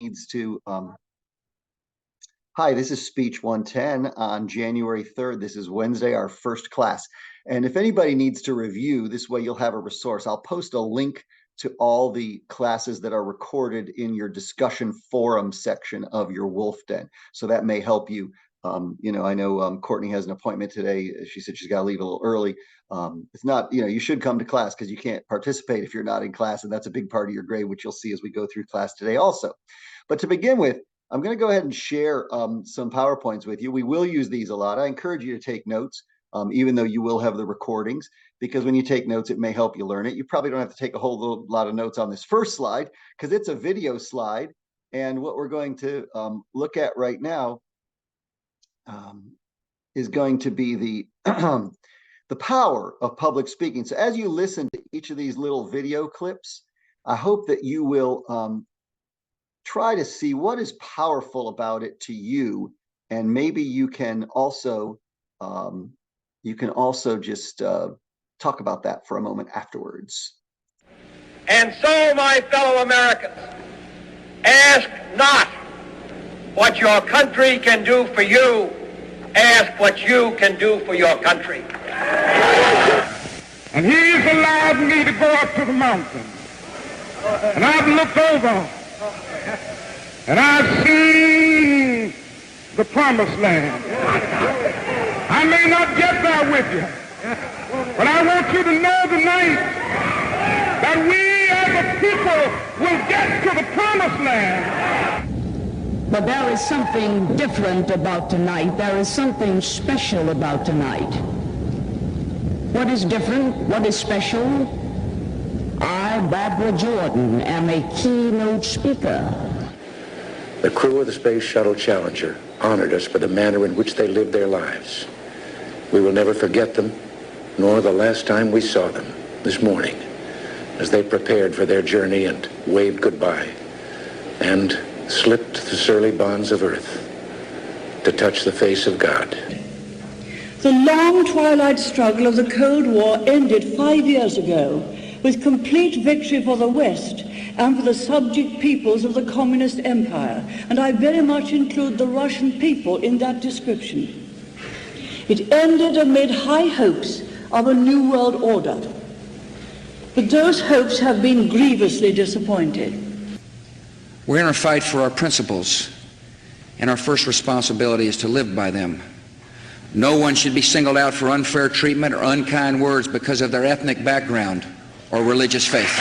needs to, hi, this is Speech 110 on January 3rd. This is Wednesday, our first class. And if anybody needs to review, this way you'll have a resource. I'll post a link to all the classes that are recorded in your discussion forum section of your Wolf Den. So that may help you. I know Courtney has an appointment today. She said she's got to leave a little early. It's not, you should come to class because you can't participate if you're not in class. And that's a big part of your grade, which you'll see as we go through class today also. But to begin with, I'm going to go ahead and share some PowerPoints with you. We will use these a lot. I encourage you to take notes, even though you will have the recordings, because when you take notes, it may help you learn it. You probably don't have to take a whole lot of notes on this first slide because it's a video slide. And what we're going to look at right now is going to be the the power of public speaking. So as you listen to each of these little video clips, I hope that you will try to see what is powerful about it to you, and maybe you can also just talk about that for a moment afterwards. And so, my fellow Americans, ask not what your country can do for you, ask what you can do for your country. And he's allowed me to go up to the mountain, and I've looked over, and I've seen the promised land. I may not get there with you, but I want you to know tonight that we as a people will get to the promised land. But there is something different about tonight. There is something special about tonight. What is different? What is special? I, Barbara Jordan, am a keynote speaker. The crew of the Space Shuttle Challenger honored us for the manner in which they lived their lives. We will never forget them, nor the last time we saw them, this morning, as they prepared for their journey and waved goodbye, and slipped the surly bonds of earth to touch the face of God. The long twilight struggle of the Cold War ended 5 years ago with complete victory for the West and for the subject peoples of the Communist Empire, and I very much include the Russian people in that description. It ended amid high hopes of a new world order. But those hopes have been grievously disappointed. We're in a fight for our principles, and our first responsibility is to live by them. No one should be singled out for unfair treatment or unkind words because of their ethnic background or religious faith.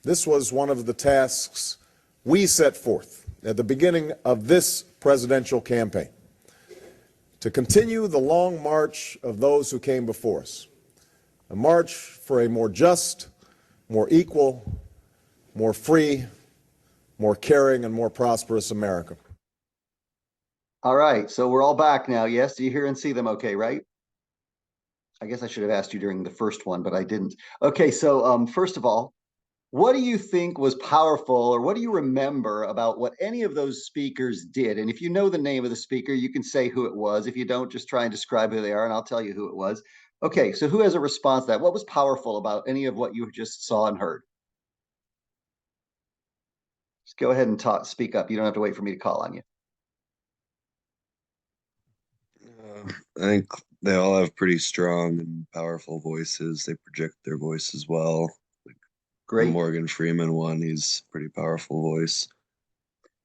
This was one of the tasks we set forth at the beginning of this presidential campaign, to continue the long march of those who came before us, a march for a more just, more equal, more free, more caring, and more prosperous America. All right, so we're all back now. Yes, do you hear and see them okay, right? I guess I should have asked you during the first one, but I didn't. Okay, so first of all, what do you think was powerful, or what do you remember about what any of those speakers did? And if you know the name of the speaker, you can say who it was. If you don't, just try and describe who they are, and I'll tell you who it was. Okay, so who has a response to that? What was powerful about any of what you just saw and heard? Just go ahead and speak up. You don't have to wait for me to call on you. I think they all have pretty strong and powerful voices. They project their voices well. Like Great. Morgan Freeman one, he's a pretty powerful voice.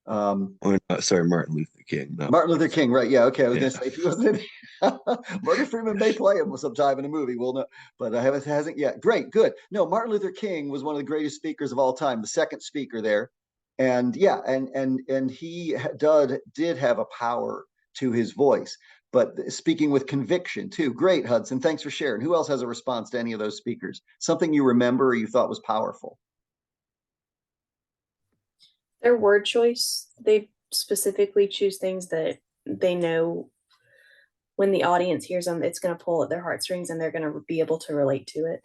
Sorry, Martin Luther King. Martin Luther King, right? Yeah, okay. I was going to say, if he wasn't Morgan Freeman may play him sometime in a movie. We'll know, but hasn't yet. Great, good. No, Martin Luther King was one of the greatest speakers of all time, the second speaker there. And yeah, and he did have a power to his voice, but speaking with conviction too. Great, Hudson. Thanks for sharing. Who else has a response to any of those speakers? Something you remember or you thought was powerful? Their word choice, they specifically choose things that they know when the audience hears them, it's going to pull at their heartstrings and they're going to be able to relate to it.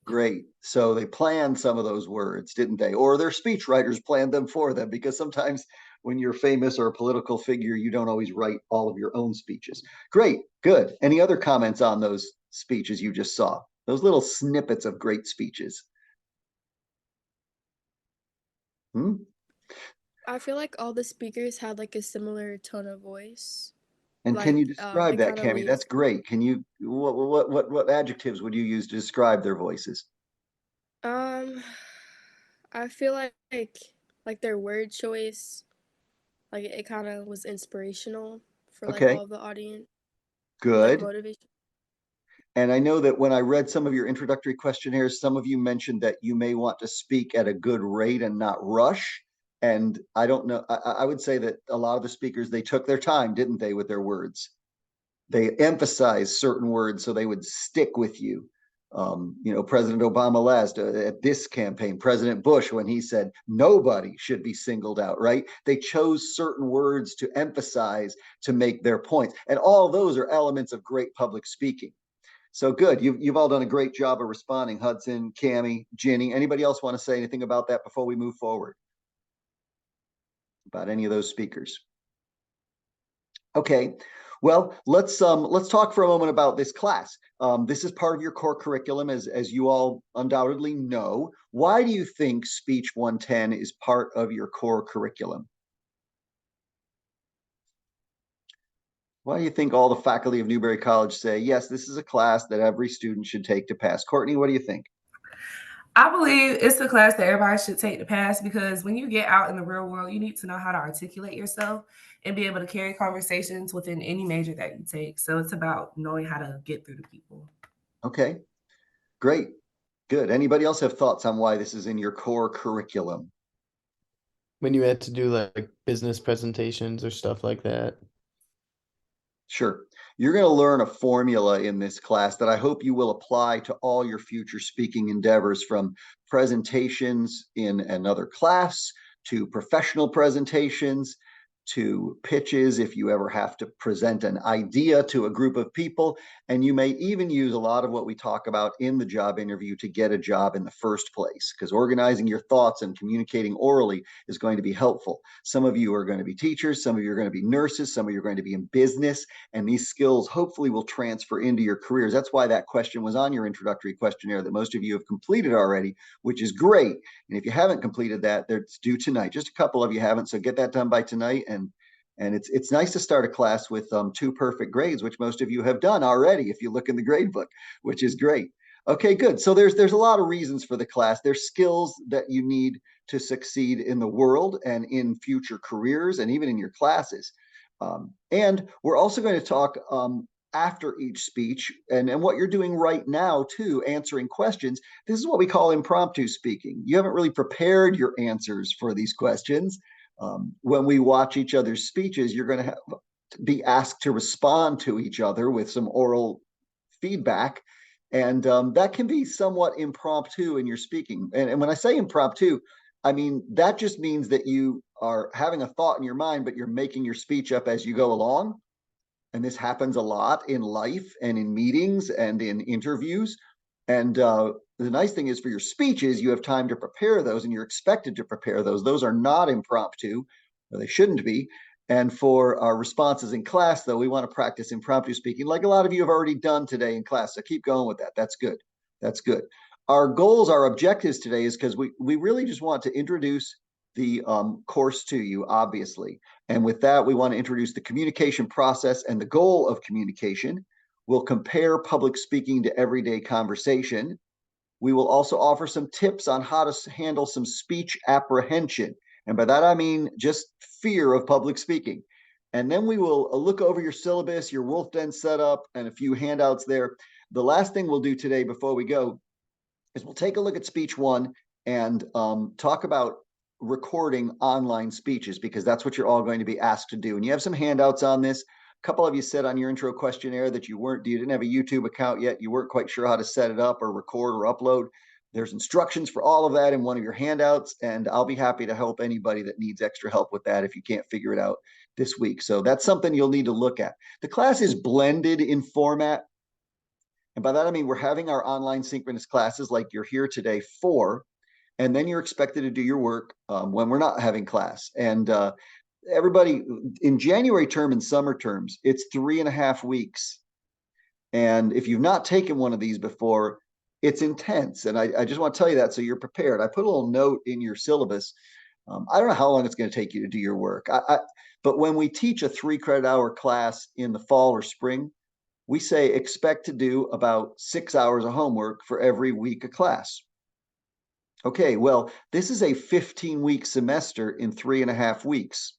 Great. So they planned some of those words, didn't they? Or their speechwriters planned them for them, because sometimes when you're famous or a political figure, you don't always write all of your own speeches. Great. Good. Any other comments on those speeches you just saw? Those little snippets of great speeches. I feel like all the speakers had like a similar tone of voice. And can Like, you describe it that, kind of Cami? leads. That's great. Can you what adjectives would you use to describe their voices? Um, I feel like their word choice, like it kind of was inspirational for like Okay, all of the audience, like good. motivation. And I know that when I read some of your introductory questionnaires, some of you mentioned that you may want to speak at a good rate and not rush. And I don't know, I would say that a lot of the speakers, they took their time, didn't they, with their words? They emphasized certain words so they would stick with you. President Obama last at this campaign, President Bush, when he said nobody should be singled out, right? They chose certain words to emphasize to make their points. And all those are elements of great public speaking. So good. You've all done a great job of responding. Hudson, Cami, Ginny. Anybody else want to say anything about that before we move forward? About any of those speakers? Okay. Well, let's talk for a moment about this class. This is part of your core curriculum, as you all undoubtedly know. Why do you think Speech 110 is part of your core curriculum? Why do you think all the faculty of Newberry College say, yes, this is a class that every student should take to pass? Courtney, what do you think? I believe it's the class that everybody should take to pass because when you get out in the real world, you need to know how to articulate yourself and be able to carry conversations within any major that you take. So it's about knowing how to get through to people. Okay, great, good. Anybody else have thoughts on why this is in your core curriculum? When you had to do like business presentations or stuff like that. Sure. You're going to learn a formula in this class that I hope you will apply to all your future speaking endeavors, from presentations in another class to professional presentations to pitches if you ever have to present an idea to a group of people. And you may even use a lot of what we talk about in the job interview to get a job in the first place, because organizing your thoughts and communicating orally is going to be helpful. Some of you are going to be teachers, some of you are going to be nurses, some of you are going to be in business, and these skills hopefully will transfer into your careers. That's why that question was on your introductory questionnaire that most of you have completed already, which is great. And if you haven't completed that, it's due tonight. Just a couple of you haven't, so get that done by tonight. And it's nice to start a class with 2 perfect grades, which most of you have done already if you look in the grade book, which is great. Okay, good. So there's a lot of reasons for the class. There's skills that you need to succeed in the world and in future careers and even in your classes. And we're also going to talk after each speech and what you're doing right now too, answering questions. This is what we call impromptu speaking. You haven't really prepared your answers for these questions. When we watch each other's speeches, you're going to be asked to respond to each other with some oral feedback. And that can be somewhat impromptu in your speaking. And when I say impromptu, I mean, that just means that you are having a thought in your mind, but you're making your speech up as you go along. And this happens a lot in life and in meetings and in interviews. And the nice thing is, for your speeches, you have time to prepare those, and you're expected to prepare those. Those are not impromptu, or they shouldn't be. And for our responses in class, though, we want to practice impromptu speaking like a lot of you have already done today in class. So keep going with that. That's good. That's good. Our goals, our objectives today is because we really just want to introduce the course to you, obviously. And with that, we want to introduce the communication process and the goal of communication. We'll compare public speaking to everyday conversation. We will also offer some tips on how to handle some speech apprehension. And by that, I mean just fear of public speaking. And then we will look over your syllabus, your Wolf Den setup, and a few handouts there. The last thing we'll do today before we go is we'll take a look at speech 1 and talk about recording online speeches, because that's what you're all going to be asked to do. And you have some handouts on this. A couple of you said on your intro questionnaire that you didn't have a YouTube account yet. You weren't quite sure how to set it up or record or upload. There's instructions for all of that in one of your handouts, and I'll be happy to help anybody that needs extra help with that if you can't figure it out this week. So that's something you'll need to look at. The class is blended in format. And by that, I mean we're having our online synchronous classes like you're here today for, and then you're expected to do your work when we're not having class. And everybody, in January term and summer terms, it's 3.5 weeks. And if you've not taken one of these before, it's intense. And I just want to tell you that so you're prepared. I put a little note in your syllabus I don't know how long it's going to take you to do your work. But when we teach a 3-credit-hour class in the fall or spring, we say expect to do about 6 hours of homework for every week of class. Okay, well, this is a 15-week semester in 3.5 weeks.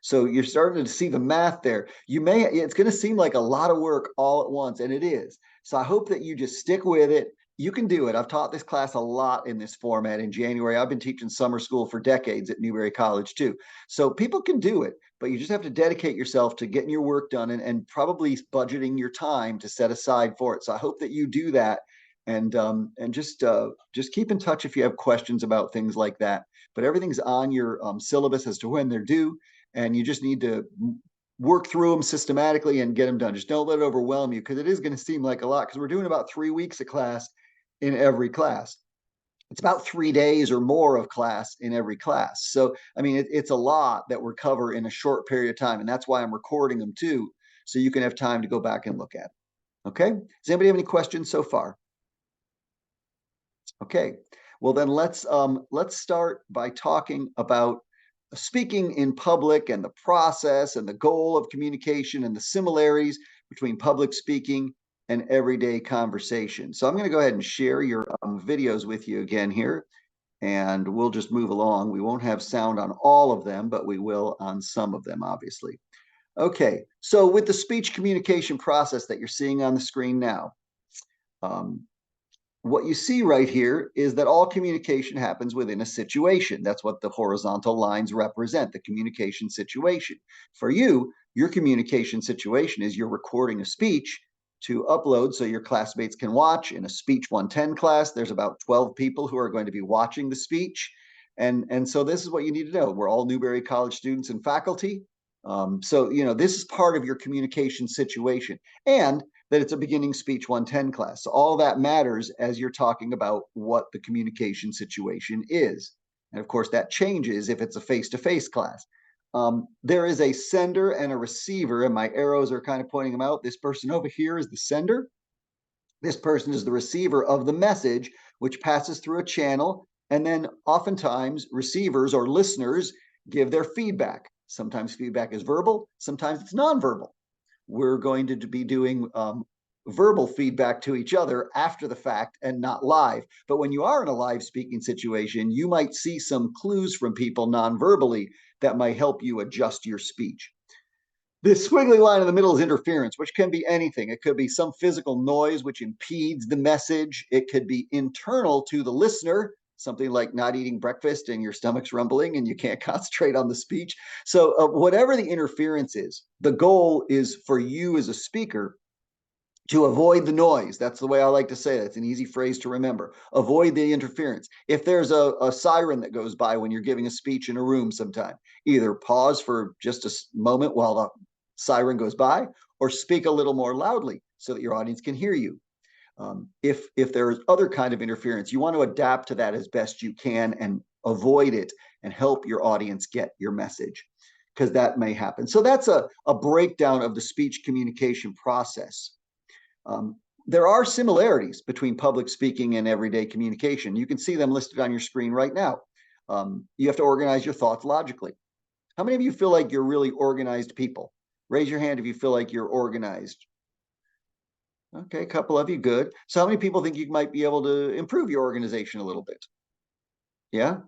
So you're starting to see the math there. It's going to seem like a lot of work all at once, and it is. So I hope that you just stick with it. You can do it. I've taught this class a lot in this format in January. I've been teaching summer school for decades at Newberry College too. So people can do it, but you just have to dedicate yourself to getting your work done and probably budgeting your time to set aside for it. So I hope that you do that, and just keep in touch if you have questions about things like that. But everything's on your syllabus as to when they're due, and you just need to work through them systematically and get them done. Just don't let it overwhelm you, because it is going to seem like a lot, because we're doing about 3 weeks of class in every class. It's about 3 days or more of class in every class. So, I mean, it's a lot that we're cover in a short period of time. And that's why I'm recording them too, so you can have time to go back and look at it. Okay. Does anybody have any questions so far? Okay. Well, then let's start by talking about speaking in public and the process and the goal of communication and the similarities between public speaking and everyday conversation. So I'm going to go ahead and share your videos with you again here, and we'll just move along. We won't have sound on all of them, but we will on some of them, obviously. Okay, so with the speech communication process that you're seeing on the screen now, what you see right here is that all communication happens within a situation. That's what the horizontal lines represent, the communication situation. For you, your communication situation is you're recording a speech to upload so your classmates can watch. In a Speech 110 class, there's about 12 people who are going to be watching the speech. And so this is what you need to know. We're all Newberry College students and faculty. So, this is part of your communication situation. And that it's a beginning Speech 110 class. So all that matters as you're talking about what the communication situation is. And of course, that changes if it's a face-to-face class. There is a sender and a receiver, and my arrows are kind of pointing them out. This person over here is the sender. This person is the receiver of the message, which passes through a channel. And then oftentimes receivers or listeners give their feedback. Sometimes feedback is verbal, sometimes it's nonverbal. We're going to be doing verbal feedback to each other after the fact and not live. But when you are in a live speaking situation, you might see some clues from people non-verbally that might help you adjust your speech. This squiggly line in the middle is interference, which can be anything. It could be some physical noise which impedes the message. It could be internal to the listener, something like not eating breakfast and your stomach's rumbling and you can't concentrate on the speech. So whatever the interference is, the goal is for you as a speaker to avoid the noise. That's the way I like to say it. It's an easy phrase to remember. Avoid the interference. If there's a siren that goes by when you're giving a speech in a room sometime, either pause for just a moment while the siren goes by, or speak a little more loudly so that your audience can hear you. If there's other kind of interference, you want to adapt to that as best you can and avoid it and help your audience get your message, because that may happen. So that's a breakdown of the speech communication process. There are similarities between public speaking and everyday communication. You can see them listed on your screen right now. You have to organize your thoughts logically. How many of you feel like you're really organized people? Raise your hand if you feel like you're organized. Okay, a couple of you, good. So how many people think you might be able to improve your organization a little bit? Yeah?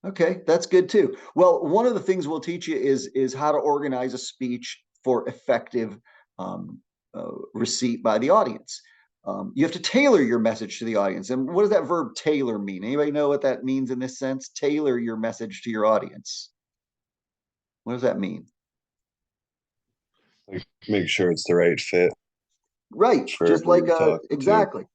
Okay, that's good too. Well, one of the things we'll teach you is how to organize a speech for effective receipt by the audience. You have to tailor your message to the audience. And what does that verb tailor mean? Anybody know what that means in this sense? Tailor your message to your audience. What does that mean? Like, make sure it's the right fit. Right, just like exactly. To.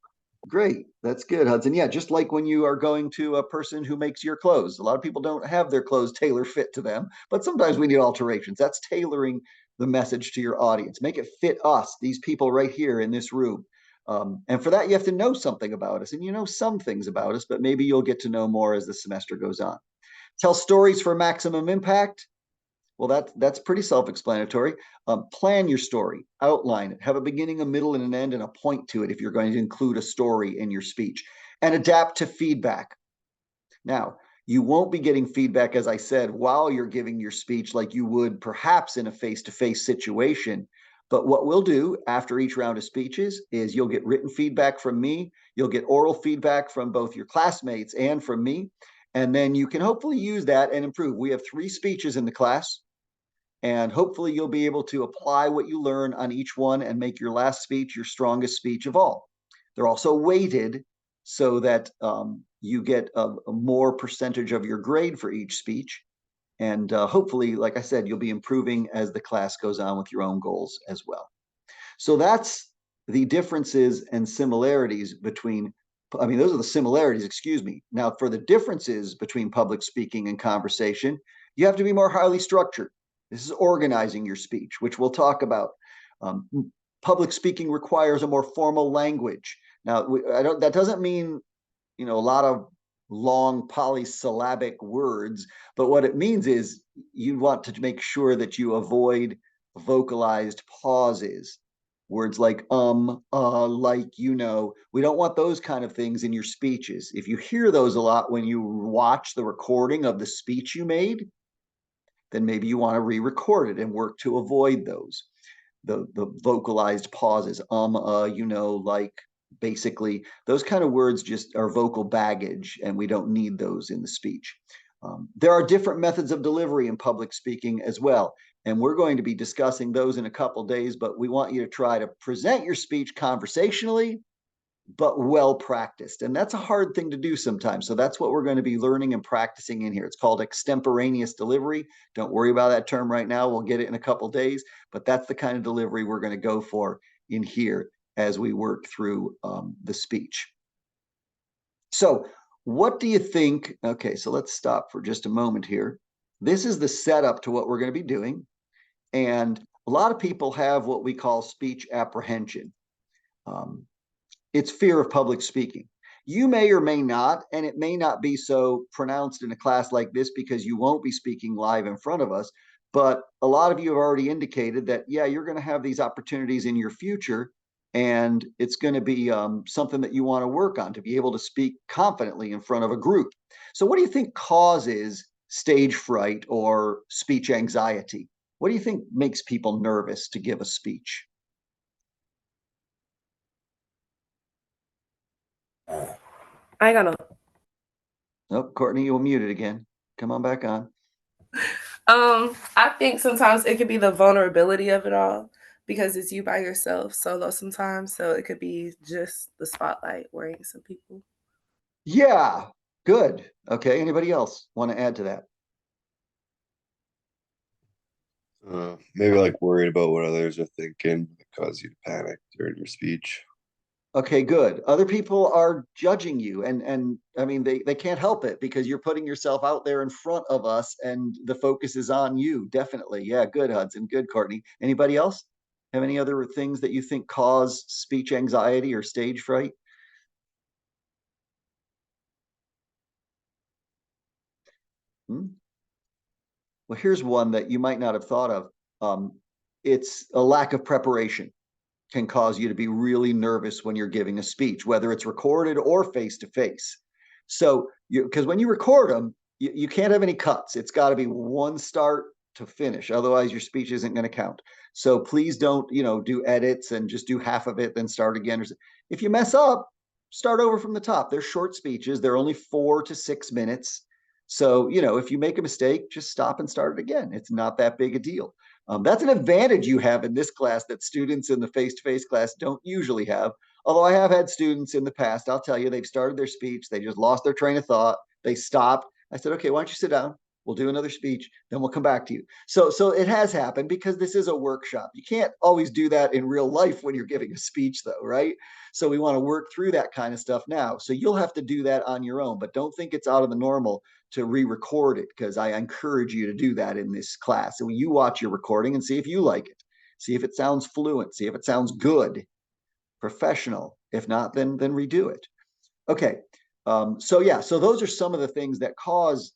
Great, that's good, Hudson. Yeah, just like when you are going to a person who makes your clothes. A lot of people don't have their clothes tailor fit to them, but sometimes we need alterations. That's tailoring the message to your audience. Make it fit us, these people right here in this room. And for that, you have to know something about us, and you know some things about us, but maybe you'll get to know more as the semester goes on. Tell stories for maximum impact. Well, that's pretty self-explanatory. Plan your story, outline it, have a beginning, a middle, and an end, and a point to it if you're going to include a story in your speech, and adapt to feedback. Now, You won't be getting feedback, as I said, while you're giving your speech like you would perhaps in a face-to-face situation. But what we'll do after each round of speeches is you'll get written feedback from me. You'll get oral feedback from both your classmates and from me. And then you can hopefully use that and improve. We have 3 speeches in the class, and hopefully you'll be able to apply what you learn on each one and make your last speech your strongest speech of all. They're also weighted so that you get a more percentage of your grade for each speech. And hopefully, like I said, you'll be improving as the class goes on with your own goals as well. So that's the differences and similarities between, I mean, those are the similarities, excuse me. Now, for the differences between public speaking and conversation, you have to be more highly structured. This is organizing your speech, which we'll talk about. Public speaking requires a more formal language. Now, that doesn't mean, a lot of long polysyllabic words, but what it means is you want to make sure that you avoid vocalized pauses. Words like like, we don't want those kind of things in your speeches. If you hear those a lot when you watch the recording of the speech you made, then maybe you want to re-record it and work to avoid those. The vocalized pauses, like, basically, those kind of words just are vocal baggage, and we don't need those in the speech. There are different methods of delivery in public speaking as well, and we're going to be discussing those in a couple days, but we want you to try to present your speech conversationally, but well practiced. And that's a hard thing to do sometimes. So that's what we're going to be learning and practicing in here. It's called extemporaneous delivery. Don't worry about that term right now. We'll get it in a couple days, but that's the kind of delivery we're going to go for in here as we work through the speech. So what do you think? Okay, so let's stop for just a moment here. This is the setup to what we're going to be doing. And a lot of people have what we call speech apprehension. It's fear of public speaking. You may or may not, and it may not be so pronounced in a class like this because you won't be speaking live in front of us, but a lot of you have already indicated that, yeah, you're going to have these opportunities in your future, and it's going to be something that you want to work on to be able to speak confidently in front of a group. So what do you think causes stage fright or speech anxiety? What do you think makes people nervous to give a speech? I ain't got no. Oh, Courtney, you're muted again. Come on back on. I think sometimes it could be the vulnerability of it all because it's you by yourself solo sometimes. So it could be just the spotlight worrying some people. Yeah, good. Okay, anybody else want to add to that? Maybe like worried about what others are thinking that cause you to panic during your speech. Okay, good. Other people are judging you, and I mean they can't help it because you're putting yourself out there in front of us, and the focus is on you. Definitely, yeah. Good, Hudson. Good, Courtney. Anybody else have any other things that you think cause speech anxiety or stage fright? Well, here's one that you might not have thought of. It's a lack of preparation can cause you to be really nervous when you're giving a speech, whether it's recorded or face to face. So, because when you record them, you can't have any cuts. It's got to be one start to finish. Otherwise, your speech isn't going to count. So please don't, do edits and just do half of it, then start again. If you mess up, start over from the top. They're short speeches. They're only 4 to 6 minutes. So, if you make a mistake, just stop and start it again. It's not that big a deal. That's an advantage you have in this class that students in the face-to-face class don't usually have. Although I have had students in the past, I'll tell you, they've started their speech, they just lost their train of thought, they stopped. I said, okay, why don't you sit down? We'll do another speech, then we'll come back to you. So it has happened because this is a workshop. You can't always do that in real life when you're giving a speech though, right? So we want to work through that kind of stuff now. So you'll have to do that on your own, but don't think it's out of the normal to re-record it, because I encourage you to do that in this class. So you watch your recording and see if you like it. See if it sounds fluent. See if it sounds good, professional. If not, then redo it. Okay. So those are some of the things that cause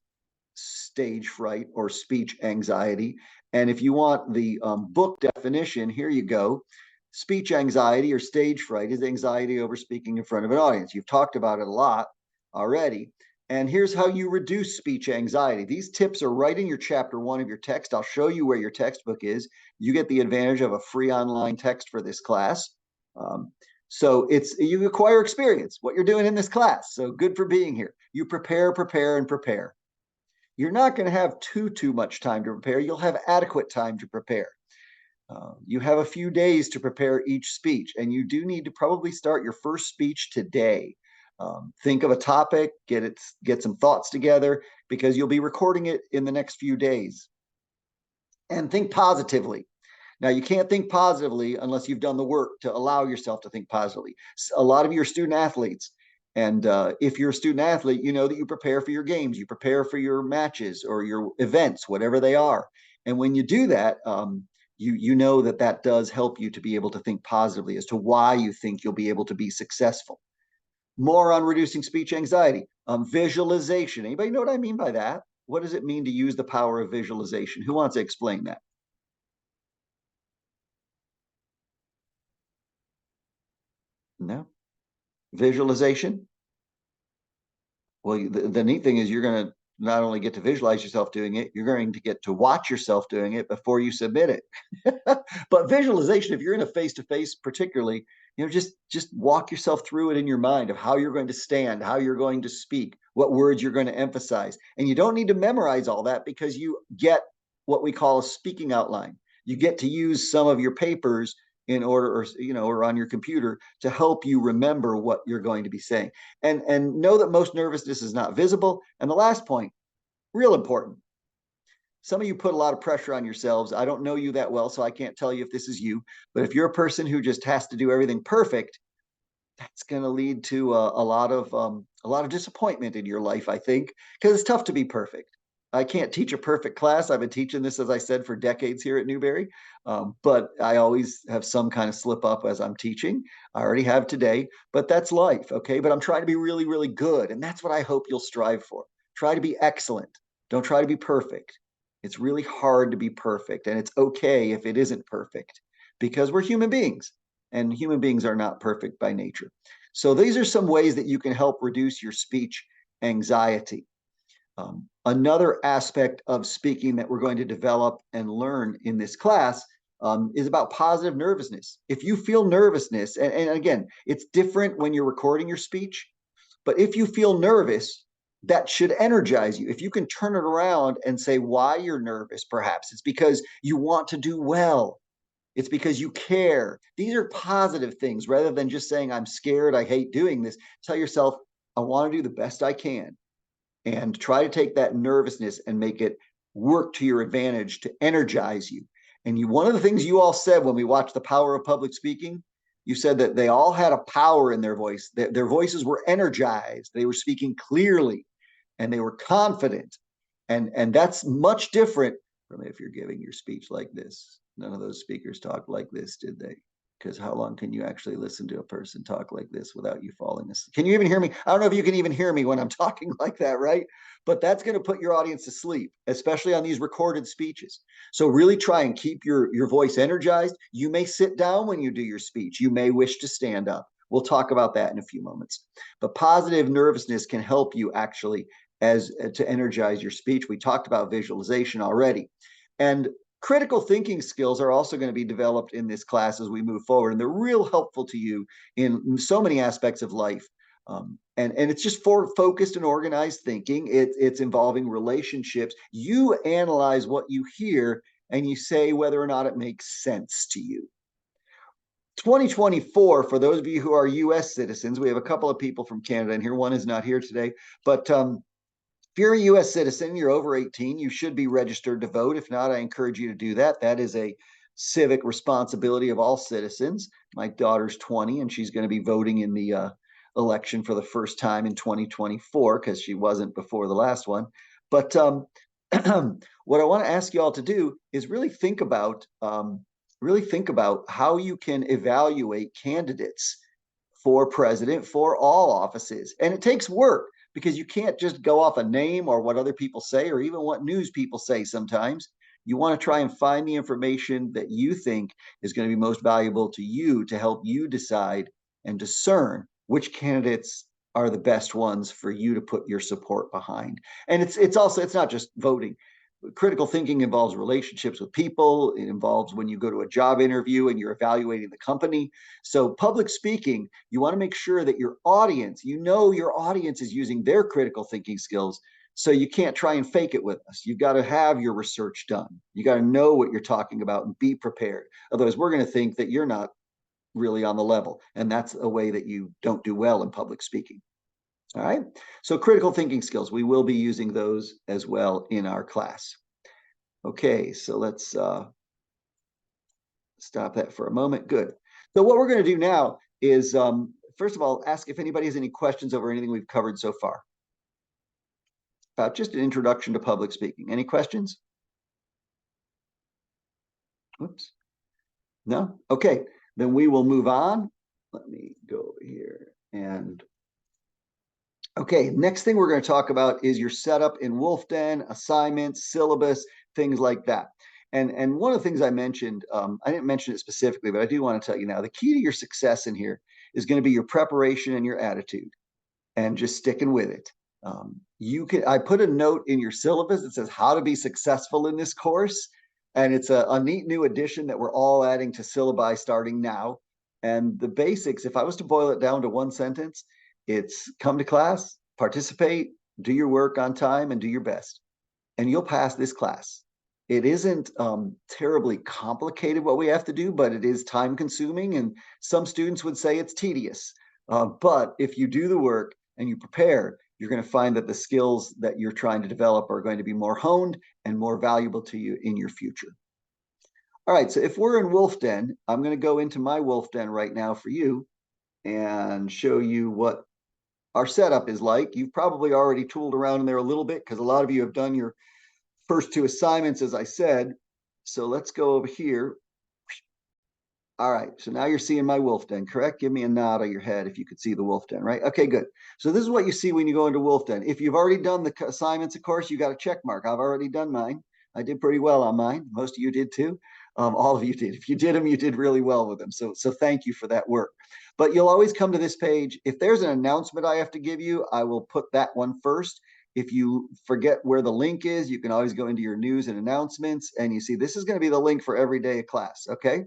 stage fright or speech anxiety. And if you want the book definition, here you go. Speech anxiety or stage fright is anxiety over speaking in front of an audience. You've talked about it a lot already. And here's how you reduce speech anxiety. These tips are right in your chapter 1 of your text. I'll show you where your textbook is. You get the advantage of a free online text for this class. So you acquire experience, what you're doing in this class. So good for being here. You prepare, prepare, and prepare. You're not going to have too much time to prepare. You'll have adequate time to prepare. You have a few days to prepare each speech, and you do need to probably start your first speech today. Think of a topic, get some thoughts together, because you'll be recording it in the next few days. And think positively. Now, you can't think positively unless you've done the work to allow yourself to think positively. A lot of you are student athletes. And if you're a student athlete, you know that you prepare for your games, you prepare for your matches or your events, whatever they are. And when you do that, you know that does help you to be able to think positively as to why you think you'll be able to be successful. More on reducing speech anxiety. Visualization. Anybody know what I mean by that? What does it mean to use the power of visualization? Who wants to explain that? No? Visualization? Well, the neat thing is you're going to not only get to visualize yourself doing it, you're going to get to watch yourself doing it before you submit it. But visualization, if you're in a face-to-face particularly, just walk yourself through it in your mind of how you're going to stand, how you're going to speak, what words you're going to emphasize. And you don't need to memorize all that because you get what we call a speaking outline. You get to use some of your papers in order, or on your computer to help you remember what you're going to be saying. And know that most nervousness is not visible. And the last point, real important. Some of you put a lot of pressure on yourselves. I don't know you that well, so I can't tell you if this is you. But if you're a person who just has to do everything perfect, that's going to lead to a lot of disappointment in your life, I think, because it's tough to be perfect. I can't teach a perfect class. I've been teaching this, as I said, for decades here at Newberry, but I always have some kind of slip up as I'm teaching. I already have today, but that's life, okay? But I'm trying to be really, really good, and that's what I hope you'll strive for. Try to be excellent. Don't try to be perfect. It's really hard to be perfect, and it's okay if it isn't perfect because we're human beings, and human beings are not perfect by nature. So these are some ways that you can help reduce your speech anxiety. Another aspect of speaking that we're going to develop and learn in this class is about positive nervousness. If you feel nervousness, and again, it's different when you're recording your speech, but if you feel nervous, that should energize you. If you can turn it around and say why you're nervous, perhaps it's because you want to do well. It's because you care. These are positive things rather than just saying, I'm scared, I hate doing this. Tell yourself, I want to do the best I can. And try to take that nervousness and make it work to your advantage to energize you. And one of the things you all said when we watched The Power of Public Speaking, you said that they all had a power in their voice. Their voices were energized. They were speaking clearly and they were confident. And that's much different from if you're giving your speech like this. None of those speakers talked like this, did they? Because how long can you actually listen to a person talk like this without you falling asleep? Can you even hear me? I don't know if you can even hear me when I'm talking like that, right? But that's going to put your audience to sleep, especially on these recorded speeches. So really try and keep your voice energized. You may sit down when you do your speech. You may wish to stand up. We'll talk about that in a few moments. But positive nervousness can help you actually to energize your speech. We talked about visualization already. And critical thinking skills are also going to be developed in this class as we move forward, and they're real helpful to you in so many aspects of life. And it's just for focused and organized thinking. It's involving relationships. You analyze what you hear and you say whether or not it makes sense to you. 2024, for those of you who are U.S. citizens, we have a couple of people from Canada in here. One is not here today, but if you're a U.S. citizen, you're over 18, you should be registered to vote. If not, I encourage you to do that. That is a civic responsibility of all citizens. My daughter's 20, and she's going to be voting in the election for the first time in 2024 because she wasn't before the last one. But what I want to ask you all to do is really think about how you can evaluate candidates for president for all offices. And it takes work, because you can't just go off a name or what other people say or even what news people say sometimes. You want to try and find the information that you think is going to be most valuable to you to help you decide and discern which candidates are the best ones for you to put your support behind. And it's also, it's not just voting. Critical thinking involves relationships with people. It involves when you go to a job interview and you're evaluating the company. So public speaking, you want to make sure that your audience, your audience is using their critical thinking skills. So you can't try and fake it with us. You've got to have your research done. You got to know what you're talking about and be prepared. Otherwise, we're going to think that you're not really on the level. And that's a way that you don't do well in public speaking. All right. So critical thinking skills, we will be using those as well in our class. Okay, so let's stop that for a moment. Good. So what we're going to do now is, first of all, ask if anybody has any questions over anything we've covered so far. About just an introduction to public speaking. Any questions? Whoops. No? Okay, then we will move on. Let me go over here and okay, next thing we're going to talk about is your setup in Wolf Den, assignments, syllabus, things like that. And one of the things I mentioned, I didn't mention it specifically, but I do want to tell you now, the key to your success in here is going to be your preparation and your attitude and just sticking with it. I put a note in your syllabus that says how to be successful in this course. And it's a neat new addition that we're all adding to syllabi starting now. And the basics, if I was to boil it down to one sentence, it's come to class, participate, do your work on time, and do your best. And you'll pass this class. It isn't terribly complicated what we have to do, but it is time consuming. And some students would say it's tedious. But if you do the work and you prepare, you're going to find that the skills that you're trying to develop are going to be more honed and more valuable to you in your future. All right, so if we're in Wolf Den, I'm going to go into my Wolf Den right now for you and show you what our setup is like. You've probably already tooled around in there a little bit because a lot of you have done your first two assignments, as I said. So let's go over here. All right, so now you're seeing my Wolf Den, correct? Give me a nod of your head if you could see the Wolf Den, right? Okay, good. So this is what you see when you go into Wolf Den. If you've already done the assignments, of course, you got a check mark. I've already done mine. I did pretty well on mine. Most of you did too. All of you did. If you did them, you did really well with them. So thank you for that work. But you'll always come to this page. If there's an announcement I have to give you, I will put that one first. If you forget where the link is, you can always go into your news and announcements. And you see, this is going to be the link for every day of class. Okay.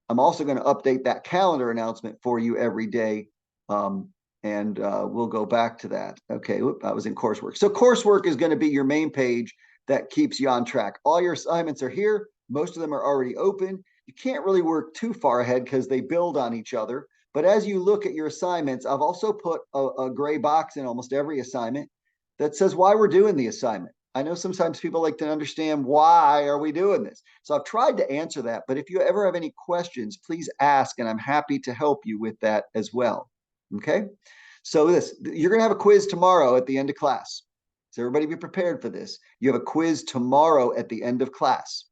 I'm also going to update that calendar announcement for you every day. We'll go back to that. Okay, I was in coursework. So coursework is going to be your main page that keeps you on track. All your assignments are here. Most of them are already open. You can't really work too far ahead because they build on each other. But as you look at your assignments, I've also put a gray box in almost every assignment that says why we're doing the assignment. I know sometimes people like to understand why are we doing this. So I've tried to answer that, but if you ever have any questions, please ask, and I'm happy to help you with that as well. Okay. So you're going to have a quiz tomorrow at the end of class. So everybody be prepared for this. You have a quiz tomorrow at the end of class.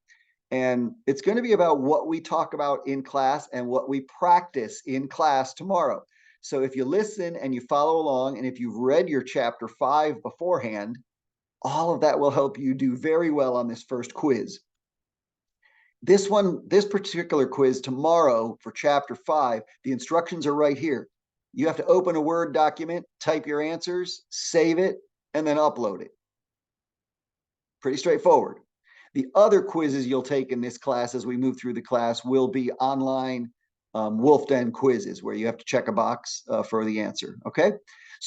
And it's going to be about what we talk about in class and what we practice in class tomorrow. So if you listen and you follow along, and if you've read your chapter 5 beforehand, all of that will help you do very well on this first quiz. This particular quiz tomorrow for chapter 5, the instructions are right here. You have to open a Word document, type your answers, save it, and then upload it. Pretty straightforward. The other quizzes you'll take in this class as we move through the class will be online Wolf Den quizzes where you have to check a box for the answer. Okay.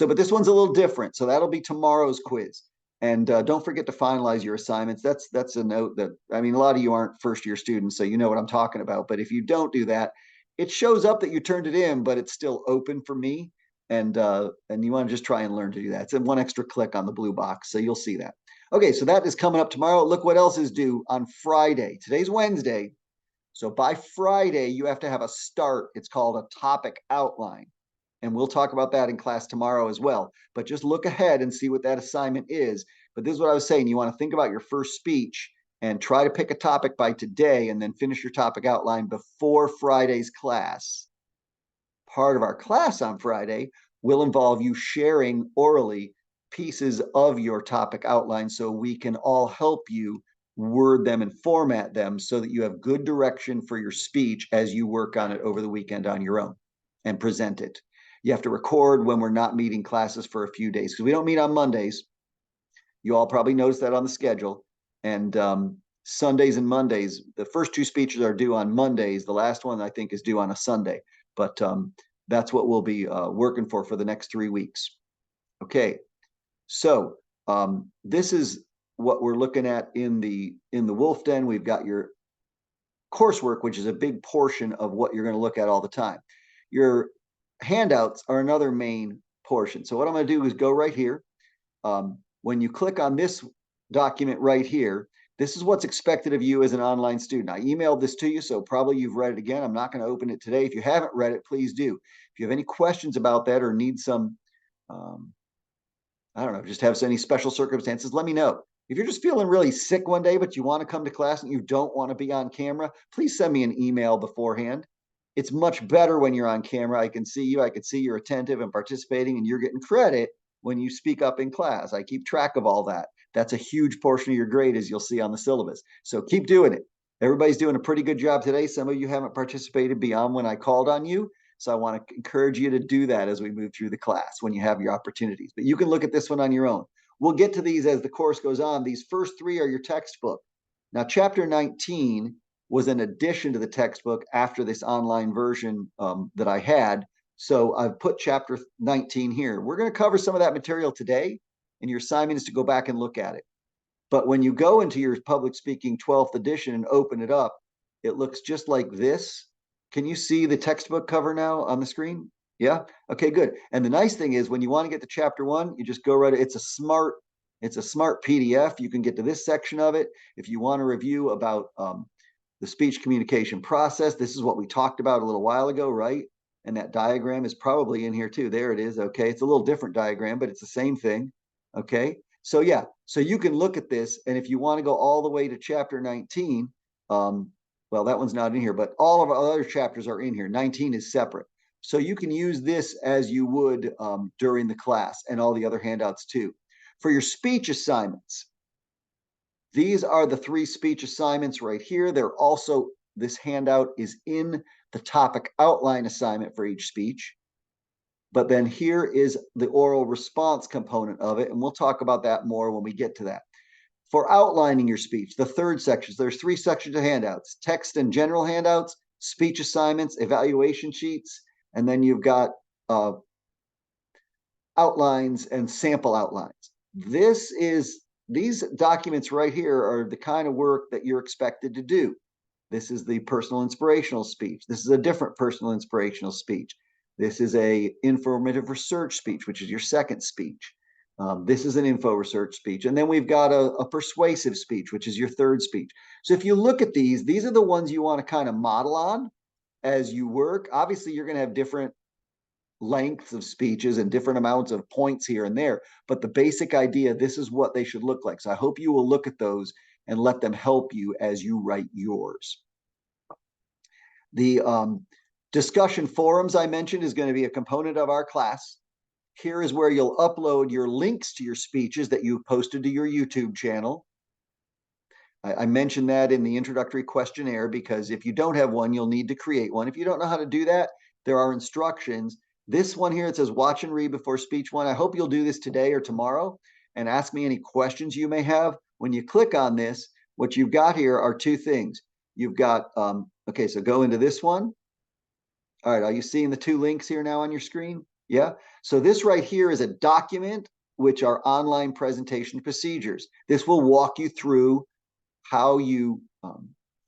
But this one's a little different. So that'll be tomorrow's quiz. And don't forget to finalize your assignments. That's a note that, I mean, a lot of you aren't first year students, so you know what I'm talking about. But if you don't do that, it shows up that you turned it in, but it's still open for me. And you want to just try and learn to do that. It's one extra click on the blue box. So you'll see that. Okay, so that is coming up tomorrow. Look what else is due on Friday. Today's Wednesday. So by Friday, you have to have a start. It's called a topic outline. And we'll talk about that in class tomorrow as well. But just look ahead and see what that assignment is. But this is what I was saying. You want to think about your first speech and try to pick a topic by today and then finish your topic outline before Friday's class. Part of our class on Friday will involve you sharing orally pieces of your topic outline so we can all help you word them and format them so that you have good direction for your speech as you work on it over the weekend on your own and present it. You have to record when we're not meeting classes for a few days because we don't meet on Mondays. You all probably noticed that on the schedule. And Sundays and Mondays, the first two speeches are due on Mondays. The last one, I think, is due on a Sunday. But that's what we'll be working for the next 3 weeks. Okay, so this is what we're looking at in the Wolf Den. We've got your coursework, which is a big portion of what you're going to look at all the time. Your handouts are another main portion. So what I'm going to do is go right here. When you click on this document right here, this is what's expected of you as an online student. I emailed this to you, so probably you've read it again. I'm not going to open it today. If you haven't read it, please do. If you have any questions about that or need some, I don't know, just have any special circumstances, let me know. If you're just feeling really sick one day, but you want to come to class and you don't want to be on camera, please send me an email beforehand. It's much better when you're on camera. I can see you. I can see you're attentive and participating, and you're getting credit when you speak up in class. I keep track of all that. That's a huge portion of your grade, as you'll see on the syllabus. So keep doing it. Everybody's doing a pretty good job today. Some of you haven't participated beyond when I called on you. So I want to encourage you to do that as we move through the class when you have your opportunities. But you can look at this one on your own. We'll get to these as the course goes on. These first three are your textbook. Now, chapter 19 was an addition to the textbook after this online version that I had. So I've put chapter 19 here. We're going to cover some of that material today, and your assignment is to go back and look at it. But when you go into your public speaking 12th edition and open it up, it looks just like this. Can you see the textbook cover now on the screen? Yeah. Okay, good. And the nice thing is when you want to get to chapter 1, you just go right. It's a smart PDF. You can get to this section of it. If you want to review about the speech communication process, this is what we talked about a little while ago, right? And that diagram is probably in here too. There it is. Okay. It's a little different diagram, but it's the same thing. Okay. So yeah, so you can look at this, and if you want to go all the way to chapter 19, well, that one's not in here, but all of our other chapters are in here. 19 is separate. So you can use this as you would during the class, and all the other handouts too. For your speech assignments, these are the 3 speech assignments right here. They're also, this handout is in the topic outline assignment for each speech. But then here is the oral response component of it, and we'll talk about that more when we get to that. For outlining your speech, the third section, there's 3 sections of handouts: text and general handouts, speech assignments, evaluation sheets, and then you've got outlines and sample outlines. These documents right here are the kind of work that you're expected to do. This is the personal inspirational speech. This is a different personal inspirational speech. This is a informative research speech, which is your second speech. This is an info research speech. And then we've got a persuasive speech, which is your third speech. So if you look at these are the ones you want to kind of model on as you work. Obviously, you're going to have different lengths of speeches and different amounts of points here and there, but the basic idea, this is what they should look like. So I hope you will look at those and let them help you as you write yours. The discussion forums I mentioned is going to be a component of our class. Here is where you'll upload your links to your speeches that you've posted to your YouTube channel. I mentioned that in the introductory questionnaire because if you don't have one, you'll need to create one. If you don't know how to do that, there are instructions. This one here, it says watch and read before speech 1. I hope you'll do this today or tomorrow and ask me any questions you may have. When you click on this, what you've got here are 2 things. You've got, okay, so go into this one. All right, are you seeing the 2 links here now on your screen? Yeah. So this right here is a document, which are online presentation procedures. This will walk you through how you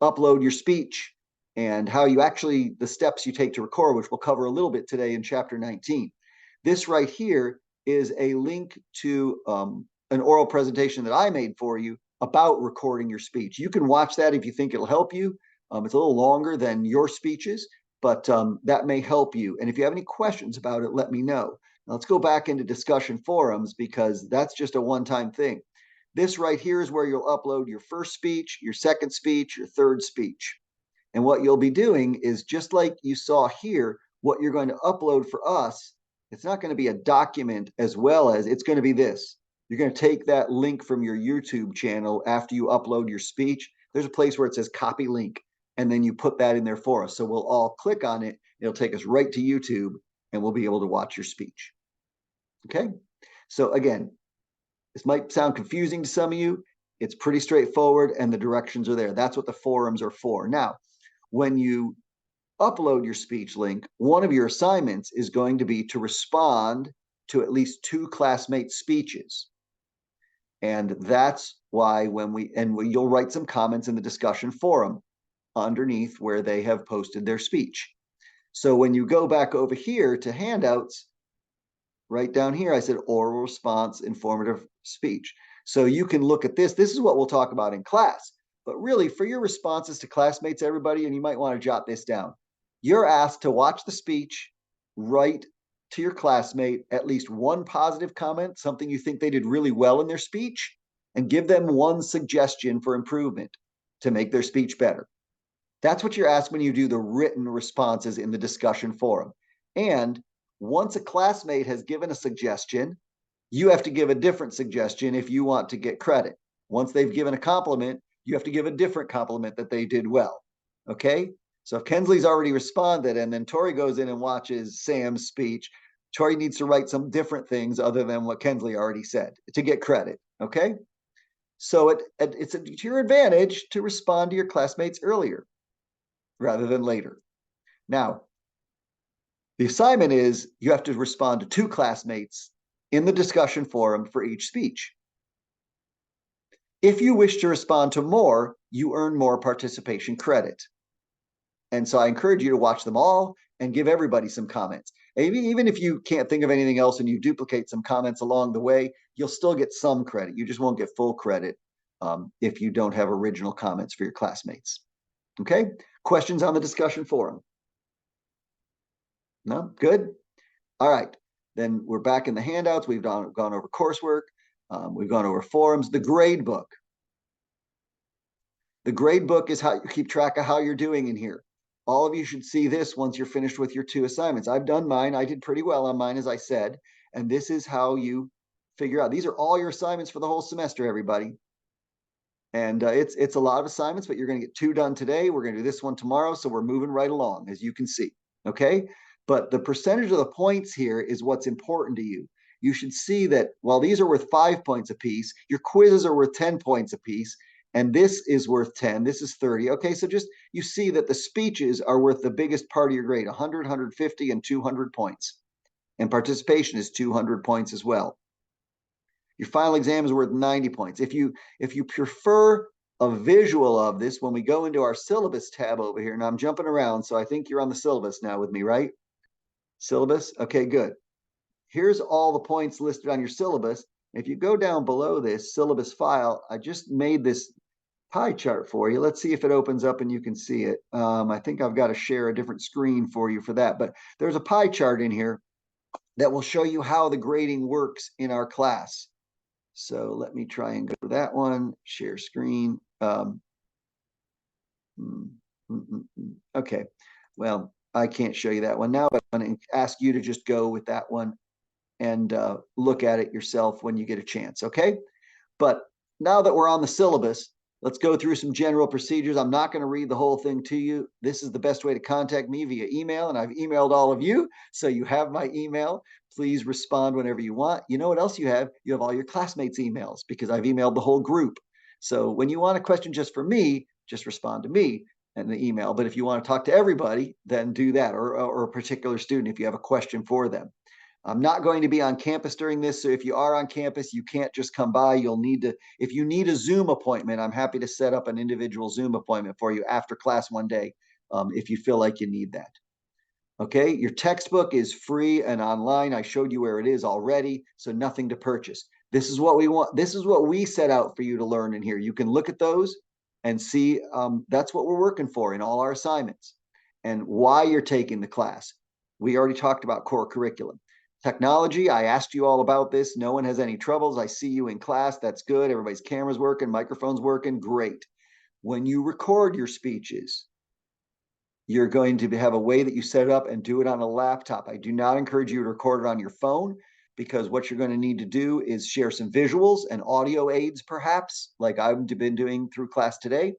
upload your speech and how you actually, the steps you take to record, which we'll cover a little bit today in chapter 19. This right here is a link to an oral presentation that I made for you about recording your speech. You can watch that if you think it'll help you. It's a little longer than your speeches, but that may help you. And if you have any questions about it, let me know. Now let's go back into discussion forums because that's just a one-time thing. This right here is where you'll upload your first speech, your second speech, your third speech. And what you'll be doing is just like you saw here, what you're going to upload for us, it's not going to be a document as well as it's going to be this. You're going to take that link from your YouTube channel after you upload your speech. There's a place where it says copy link, and then you put that in there for us. So we'll all click on it. It'll take us right to YouTube, and we'll be able to watch your speech. Okay, so again, this might sound confusing to some of you. It's pretty straightforward, and the directions are there. That's what the forums are for. Now, when you upload your speech link, one of your assignments is going to be to respond to at least 2 classmates' speeches. And that's why you'll write some comments in the discussion forum underneath where they have posted their speech. So when you go back over here to handouts, right down here, I said oral response, informative speech. So you can look at this. This is what we'll talk about in class. But really, for your responses to classmates, everybody, and you might want to jot this down, you're asked to watch the speech, write to your classmate at least one positive comment, something you think they did really well in their speech, and give them one suggestion for improvement to make their speech better. That's what you're asked when you do the written responses in the discussion forum. And once a classmate has given a suggestion, you have to give a different suggestion if you want to get credit. Once they've given a compliment, you have to give a different compliment that they did well. Okay? So if Kensley's already responded and then Tori goes in and watches Sam's speech, Tori needs to write some different things other than what Kensley already said to get credit. Okay? So it's to your advantage to respond to your classmates earlier rather than later. Now, the assignment is you have to respond to 2 classmates in the discussion forum for each speech. If you wish to respond to more, you earn more participation credit. And so I encourage you to watch them all and give everybody some comments. Even if you can't think of anything else and you duplicate some comments along the way, you'll still get some credit. You just won't get full credit if you don't have original comments for your classmates. Okay? Questions on the discussion forum? No? Good? All right. Then we're back in the handouts. We've gone over coursework. We've gone over forums. The grade book. The grade book is how you keep track of how you're doing in here. All of you should see this once you're finished with your 2 assignments. I've done mine. I did pretty well on mine, as I said. And this is how you figure out. These are all your assignments for the whole semester, everybody. And it's a lot of assignments, but you're going to get 2 done today. We're going to do this one tomorrow. So we're moving right along, as you can see. Okay? But the percentage of the points here is what's important to you. You should see that while these are worth 5 points apiece, your quizzes are worth 10 points apiece. And this is worth 10. This is 30. Okay, so just you see that the speeches are worth the biggest part of your grade, 100, 150, and 200 points. And participation is 200 points as well. Your final exam is worth 90 points. If you prefer a visual of this, when we go into our syllabus tab over here, now I'm jumping around, so I think you're on the syllabus now with me, right? Syllabus? Okay, good. Here's all the points listed on your syllabus. If you go down below this syllabus file, I just made this pie chart for you. Let's see if it opens up and you can see it. I think I've got to share a different screen for you for that, but there's a pie chart in here that will show you how the grading works in our class. So let me try and go to that one, share screen. Okay, well, I can't show you that one now, but I'm going to ask you to just go with that one and look at it yourself when you get a chance, okay? But now that we're on the syllabus, let's go through some general procedures. I'm not going to read the whole thing to you. This is the best way to contact me via email, and I've emailed all of you, so you have my email. Please respond whenever you want. You know what else you have? You have all your classmates' emails because I've emailed the whole group. So when you want a question just for me, just respond to me in the email. But if you want to talk to everybody, then do that, or a particular student if you have a question for them. I'm not going to be on campus during this, so if you are on campus, you can't just come by. You'll need to, if you need a Zoom appointment, I'm happy to set up an individual Zoom appointment for you after class one day, if you feel like you need that. Okay, your textbook is free and online. I showed you where it is already, so nothing to purchase. This is what we want. This is what we set out for you to learn in here. You can look at those and see that's what we're working for in all our assignments and why you're taking the class. We already talked about core curriculum. Technology, I asked you all about this. No one has any troubles. I see you in class. That's good. Everybody's camera's working, microphone's working. Great. When you record your speeches, you're going to have a way that you set it up and do it on a laptop. I do not encourage you to record it on your phone because what you're going to need to do is share some visuals and audio aids, perhaps, like I've been doing through class today.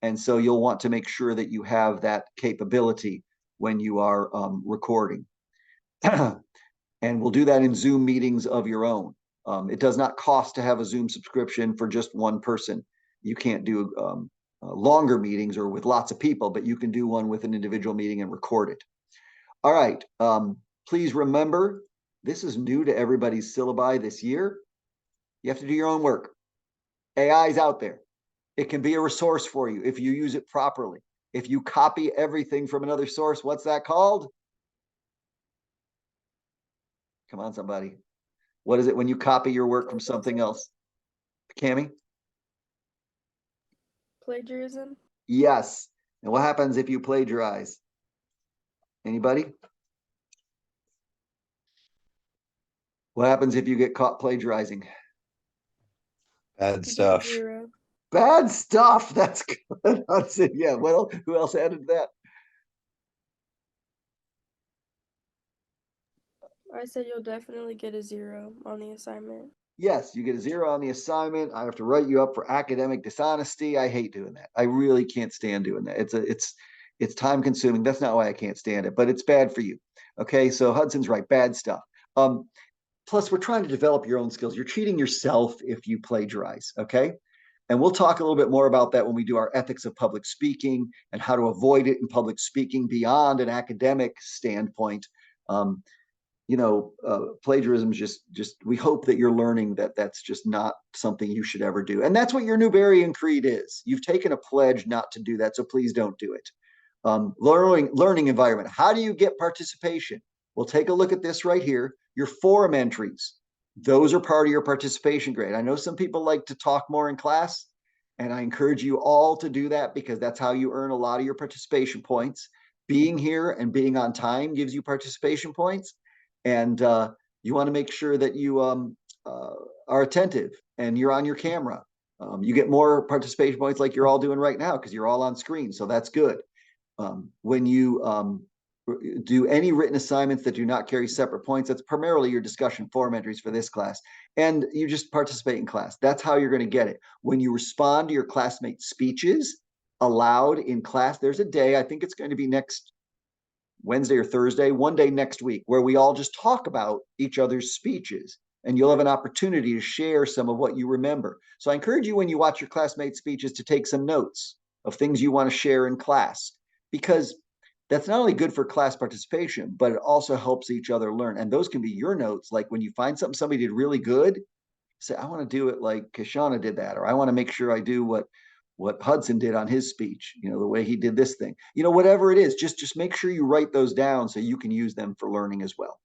And so you'll want to make sure that you have that capability when you are recording. And we'll do that in Zoom meetings of your own. It does not cost to have a Zoom subscription for just one person. You can't do longer meetings or with lots of people, but you can do one with an individual meeting and record it. All right. Please remember, this is new to everybody's syllabi this year. You have to do your own work. AI is out there. It can be a resource for you if you use it properly. If you copy everything from another source, what's that called? Come on, somebody. What is it when you copy your work from something else? Cami? Plagiarism. Yes. And what happens if you plagiarize? Anybody? What happens if you get caught plagiarizing? Bad stuff. Zero. Bad stuff. That's good. That's it. Yeah. Well, who else added that? I said you'll definitely get a 0 on the assignment. Yes, you get a 0 on the assignment. I have to write you up for academic dishonesty. I hate doing that. I really can't stand doing that. It's time consuming. That's not why I can't stand it, but it's bad for you. Okay, so Hudson's right. Bad stuff. Plus, we're trying to develop your own skills. You're cheating yourself if you plagiarize. Okay, and we'll talk a little bit more about that when we do our ethics of public speaking and how to avoid it in public speaking beyond an academic standpoint. Plagiarism is just we hope that you're learning that that's just not something you should ever do. And that's what your Newberian Creed is. You've taken a pledge not to do that, so please don't do it. Learning environment. How do you get participation? We'll take a look at this right here. Your forum entries. Those are part of your participation grade. I know some people like to talk more in class, and I encourage you all to do that because that's how you earn a lot of your participation points. Being here and being on time gives you participation points. And you want to make sure that you are attentive and you're on your camera. You get more participation points like you're all doing right now because you're all on screen. So that's good. When you do any written assignments that do not carry separate points, that's primarily your discussion forum entries for this class. And you just participate in class. That's how you're going to get it. When you respond to your classmates' speeches aloud in class, there's a day, I think it's going to be next Wednesday or Thursday, one day next week, where we all just talk about each other's speeches and you'll have an opportunity to share some of what you remember. So I encourage you when you watch your classmates' speeches to take some notes of things you want to share in class, because that's not only good for class participation, but it also helps each other learn. And those can be your notes. Like when you find something somebody did really good, say, I want to do it like Kashana did that, or I want to make sure I do what Hudson did on his speech, the way he did this thing, whatever it is, just make sure you write those down so you can use them for learning as well.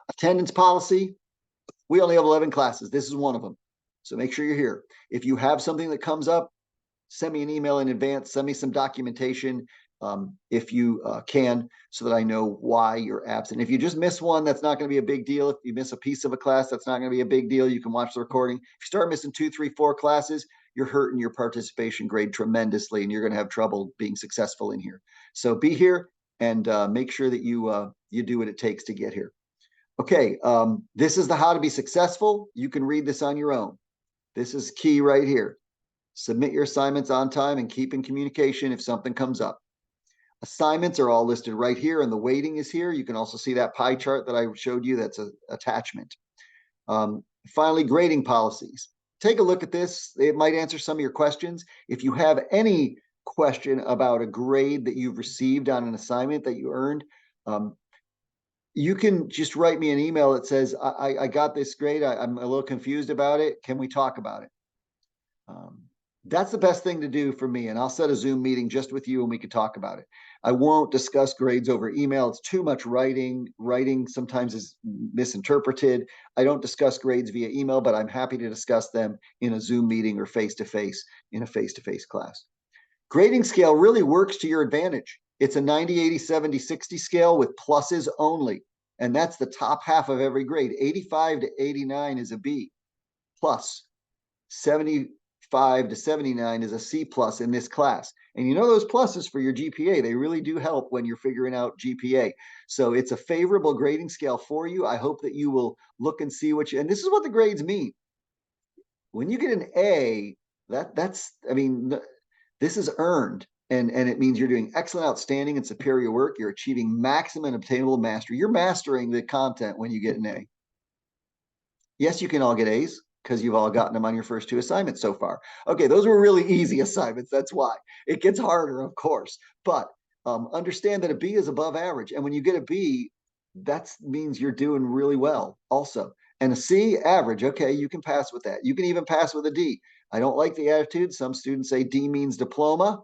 Attendance policy. We only have 11 classes. This is one of them. So make sure you're here. If you have something that comes up, send me an email in advance, send me some documentation if you can, so that I know why you're absent. If you just miss one, that's not going to be a big deal. If you miss a piece of a class, that's not going to be a big deal. You can watch the recording. If you start missing 2, 3, 4 classes, you're hurting your participation grade tremendously, and you're going to have trouble being successful in here. So be here and make sure that you do what it takes to get here. Okay, this is the how to be successful. You can read this on your own. This is key right here. Submit your assignments on time and keep in communication if something comes up. Assignments are all listed right here, and the weighting is here. You can also see that pie chart that I showed you. That's an attachment. Finally, grading policies. Take a look at this. It might answer some of your questions. If you have any question about a grade that you've received on an assignment that you earned, you can just write me an email that says, I got this grade. I'm a little confused about it. Can we talk about it? That's the best thing to do for me. And I'll set a Zoom meeting just with you and we can talk about it. I won't discuss grades over email. It's too much writing. Writing sometimes is misinterpreted. I don't discuss grades via email, but I'm happy to discuss them in a Zoom meeting or face-to-face in a face-to-face class. Grading scale really works to your advantage. It's a 90, 80, 70, 60 scale with pluses only. And that's the top half of every grade. 85 to 89 is a B plus. 75 to 79 is a C plus in this class. And those pluses for your GPA, they really do help when you're figuring out GPA. So it's a favorable grading scale for you. I hope that you will look and see and this is what the grades mean. When you get an A, this is earned. And it means you're doing excellent, outstanding, and superior work. You're achieving maximum obtainable mastery. You're mastering the content when you get an A. Yes, you can all get A's because you've all gotten them on your first 2 assignments so far. Okay, those were really easy assignments. That's why. It gets harder, of course, but understand that a B is above average. And when you get a B, that means you're doing really well also. And a C, average. Okay, you can pass with that. You can even pass with a D. I don't like the attitude. Some students say D means diploma.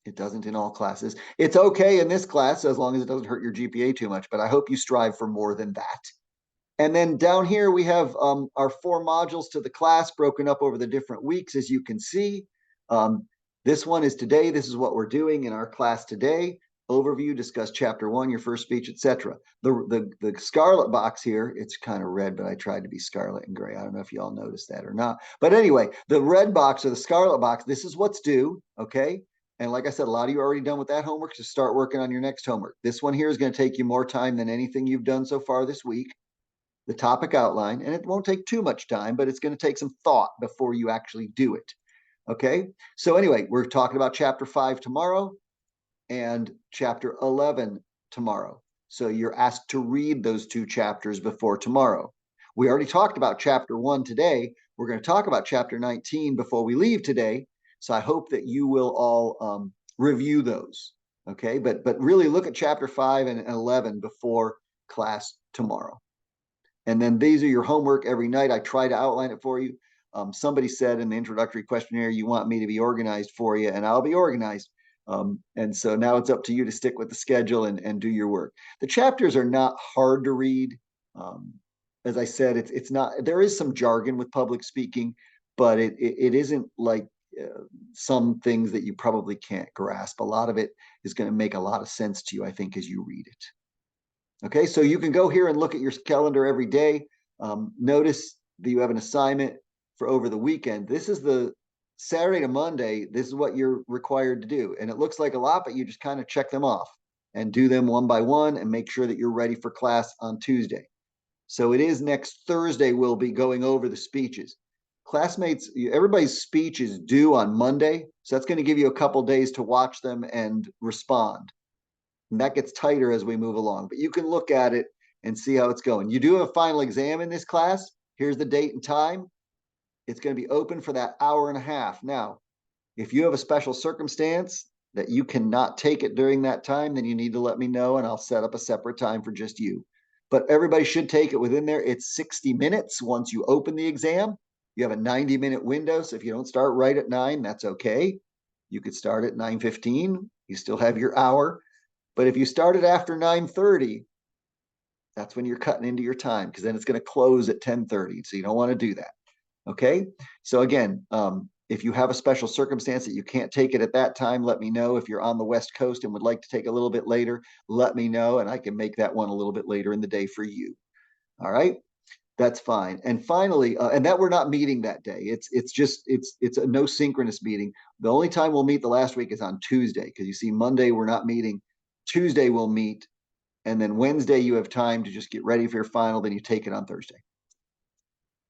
It doesn't in all classes. It's okay in this class as long as it doesn't hurt your GPA too much, but I hope you strive for more than that. And then down here, we have our 4 modules to the class broken up over the different weeks, as you can see. This one is today. This is what we're doing in our class today. Overview, discuss chapter 1, your first speech, etc. The scarlet box here, it's kind of red, but I tried to be scarlet and gray. I don't know if you all noticed that or not. But anyway, the red box or the scarlet box, this is what's due, okay? And like I said, a lot of you are already done with that homework, so start working on your next homework. This one here is going to take you more time than anything you've done so far this week. The topic outline, and it won't take too much time, but it's going to take some thought before you actually do it. Okay, so anyway, we're talking about chapter 5 tomorrow and chapter 11 tomorrow. So you're asked to read those 2 chapters before tomorrow. We already talked about chapter 1 today. We're going to talk about chapter 19 before we leave today. So I hope that you will all review those. Okay, but really look at chapter 5 and 11 before class tomorrow. And then these are your homework every night. I try to outline it for you. Somebody said in the introductory questionnaire, you want me to be organized for you, and I'll be organized. And so now it's up to you to stick with the schedule and do your work. The chapters are not hard to read. As I said, it's not, there is some jargon with public speaking, but it isn't like some things that you probably can't grasp. A lot of it is going to make a lot of sense to you, I think, as you read it. Okay, so you can go here and look at your calendar every day. Notice that you have an assignment for over the weekend. This is the Saturday to Monday. This is what you're required to do. And it looks like a lot, but you just kind of check them off and do them one by one and make sure that you're ready for class on Tuesday. So it is next Thursday, we'll be going over the speeches. Classmates, everybody's speech is due on Monday. So that's going to give you a couple days to watch them and respond. And that gets tighter as we move along, but you can look at it and see how it's going. You do have a final exam in this class. Here's the date and time. It's going to be open for that hour and a half. Now, if you have a special circumstance that you cannot take it during that time, then you need to let me know and I'll set up a separate time for just you. But everybody should take it within there. It's 60 minutes once you open the exam. You have a 90-minute window. So if you don't start right at 9, that's okay. You could start at 9:15. You still have your hour. But if you started after 9:30, that's when you're cutting into your time because then it's going to close at 10:30. So you don't want to do that. Okay. So again, if you have a special circumstance that you can't take it at that time, let me know. If you're on the West Coast and would like to take a little bit later, let me know and I can make that one a little bit later in the day for you. All right. That's fine. And finally, and that we're not meeting that day. It's a no synchronous meeting. The only time we'll meet the last week is on Tuesday because you see Monday we're not meeting. Tuesday we'll meet, and then Wednesday you have time to just get ready for your final, then you take it on Thursday.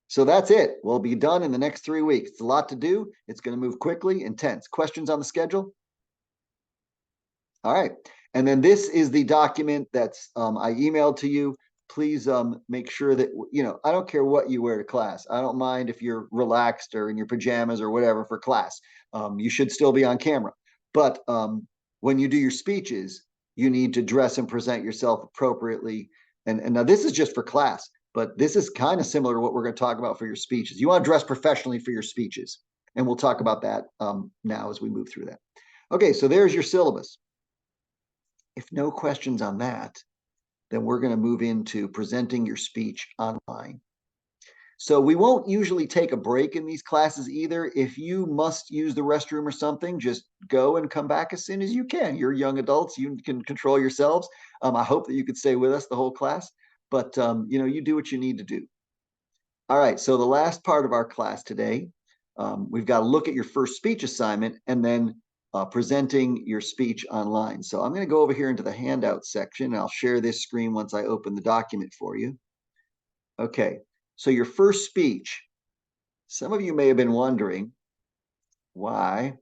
So that's it. We'll be done in the next 3 weeks. It's a lot to do. It's going to move quickly, intense. Questions on the schedule? All right. And then this is the document that's I emailed to you. Please make sure that, I don't care what you wear to class. I don't mind if you're relaxed or in your pajamas or whatever for class. You should still be on camera. But when you do your speeches, you need to dress and present yourself appropriately. And now this is just for class, but this is kind of similar to what we're going to talk about for your speeches. You want to dress professionally for your speeches. And we'll talk about that now as we move through that. Okay, so there's your syllabus. If no questions on that, then we're going to move into presenting your speech online. So we won't usually take a break in these classes either. If you must use the restroom or something, just go and come back as soon as you can. You're young adults, you can control yourselves. I hope that you could stay with us the whole class, but you do what you need to do. All right, so the last part of our class today, we've got to look at your first speech assignment and then presenting your speech online. So I'm going to go over here into the handout section and I'll share this screen once I open the document for you. Okay, so your first speech, some of you may have been wondering why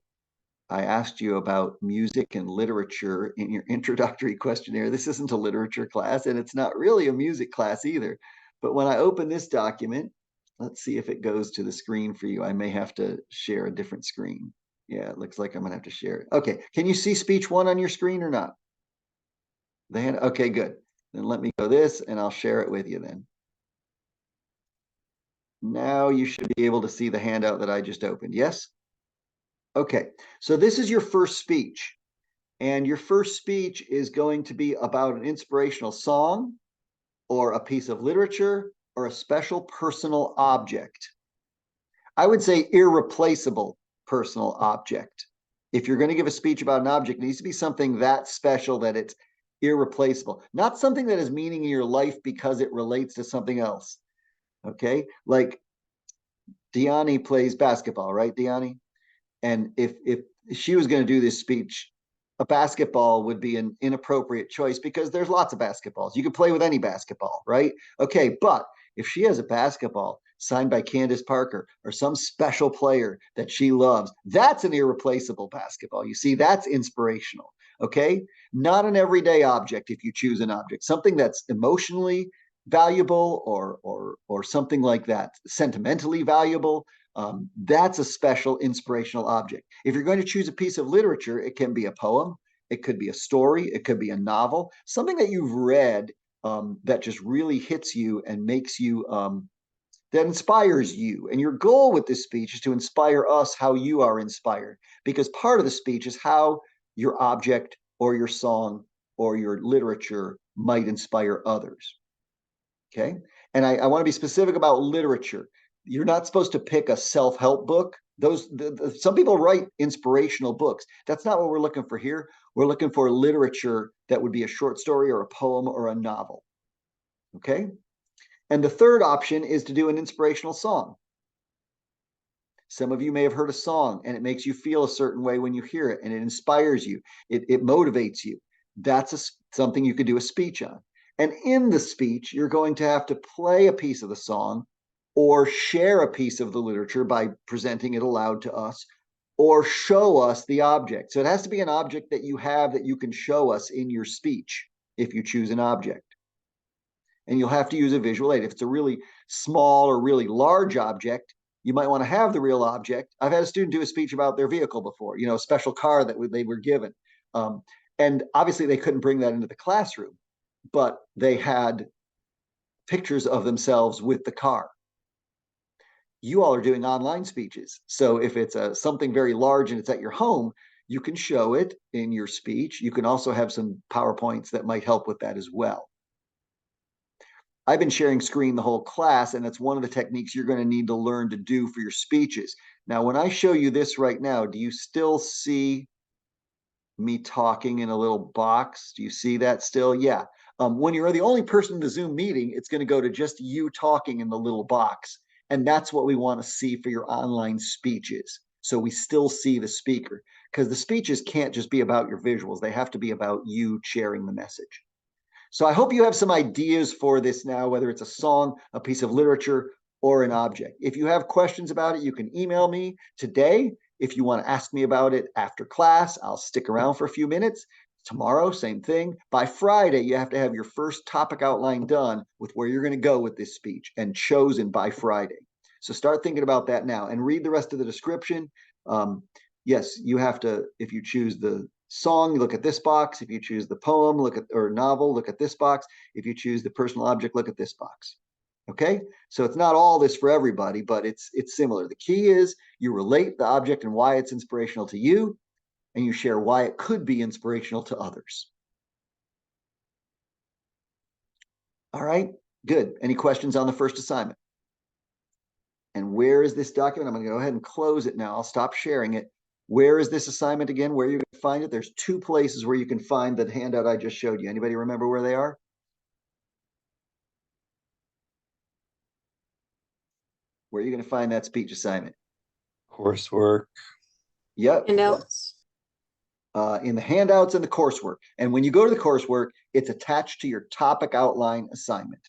I asked you about music and literature in your introductory questionnaire. This isn't a literature class, and it's not really a music class either. But when I open this document, let's see if it goes to the screen for you. I may have to share a different screen. Yeah, it looks like I'm gonna have to share it. Okay, can you see speech one on your screen or not? The hand, okay, good. Then let me go this and I'll share it with you then. Now you should be able to see the handout that I just opened, yes? Okay, so this is your first speech. And your first speech is going to be about an inspirational song or a piece of literature or a special personal object. I would say irreplaceable personal object. If you're going to give a speech about an object, it needs to be something that special that it's irreplaceable, not something that has meaning in your life because it relates to something else. Okay, like Diani plays basketball, right, Diani? And if she was going to do this speech, a basketball would be an inappropriate choice because there's lots of basketballs. You could play with any basketball, right? Okay, but if she has a basketball signed by Candace Parker or some special player that she loves, that's an irreplaceable basketball. You see, that's inspirational. Okay, not an everyday object. If you choose an object, something that's emotionally valuable or something like that, sentimentally valuable. That's a special inspirational object. If you're going to choose a piece of literature, it can be a poem, it could be a story, it could be a novel, something that you've read that just really hits you and makes you, that inspires you. And your goal with this speech is to inspire us how you are inspired, because part of the speech is how your object or your song or your literature might inspire others. Okay. And I want to be specific about literature. You're not supposed to pick a self-help book. Some people write inspirational books. That's not what we're looking for here. We're looking for literature that would be a short story or a poem or a novel. Okay. And the third option is to do an inspirational song. Some of you may have heard a song and it makes you feel a certain way when you hear it and it inspires you. It motivates you. That's something you could do a speech on. And in the speech, you're going to have to play a piece of the song or share a piece of the literature by presenting it aloud to us or show us the object. So it has to be an object that you have that you can show us in your speech if you choose an object. And you'll have to use a visual aid. If it's a really small or really large object, you might want to have the real object. I've had a student do a speech about their vehicle before, a special car that they were given. And obviously they couldn't bring that into the classroom, but they had pictures of themselves with the car. You all are doing online speeches. So if it's something very large and it's at your home, you can show it in your speech. You can also have some PowerPoints that might help with that as well. I've been sharing screen the whole class, and that's one of the techniques you're going to need to learn to do for your speeches. Now, when I show you this right now, do you still see me talking in a little box? Do you see that still? Yeah. When you're the only person in the Zoom meeting, it's going to go to just you talking in the little box. And that's what we want to see for your online speeches. So we still see the speaker, because the speeches can't just be about your visuals. They have to be about you sharing the message. So I hope you have some ideas for this now, whether it's a song, a piece of literature, or an object. If you have questions about it, you can email me today. If you want to ask me about it after class, I'll stick around for a few minutes. Tomorrow, same thing. By Friday, you have to have your first topic outline done with where you're going to go with this speech and chosen by Friday. So start thinking about that now and read the rest of the description. Yes, you have to, if you choose the song, look at this box. If you choose the poem, or novel, look at this box. If you choose the personal object, look at this box. Okay, so it's not all this for everybody, but it's similar. The key is you relate the object and why it's inspirational to you, and you share why it could be inspirational to others. All right, good. Any questions on the first assignment? And where is this document? I'm going to go ahead and close it now. I'll stop sharing it. Where is this assignment again? Where are you going to find it? There's two places where you can find the handout I just showed you. Anybody remember where they are? Where are you going to find that speech assignment? Coursework. Yep. Handouts. In the handouts and the coursework. And when you go to the coursework, it's attached to your topic outline assignment.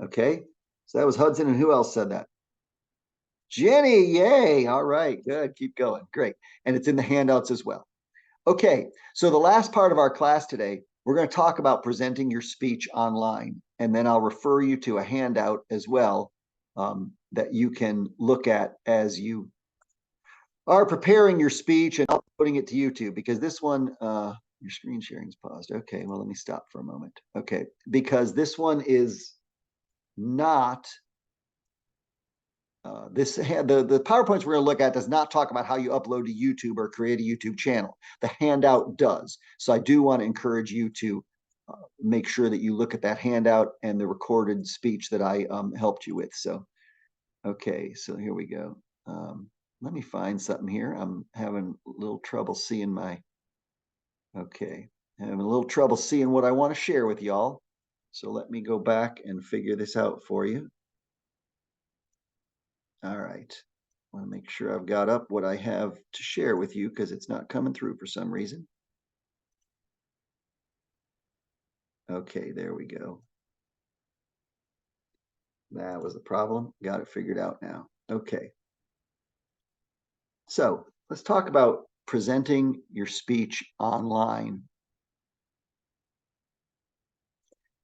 Okay. So that was Hudson. And who else said that? Jenny, yay. All right, good. Keep going. Great. And it's in the handouts as well. Okay, so the last part of our class today, we're going to talk about presenting your speech online. And then I'll refer you to a handout as well that you can look at as you are preparing your speech and uploading it to YouTube, because this one, your screen sharing is paused. Okay, well, let me stop for a moment. Okay, because this one is not the PowerPoints we're going to look at does not talk about how you upload to YouTube or create a YouTube channel. The handout does. So I do want to encourage you to make sure that you look at that handout and the recorded speech that I helped you with. So, okay, so here we go. Let me find something here. I'm having a little trouble seeing okay, having a little trouble seeing what I want to share with y'all. So let me go back and figure this out for you. All right. I want to make sure I've got up what I have to share with you because it's not coming through for some reason. Okay, there we go. That was the problem. Got it figured out now. Okay. So let's talk about presenting your speech online.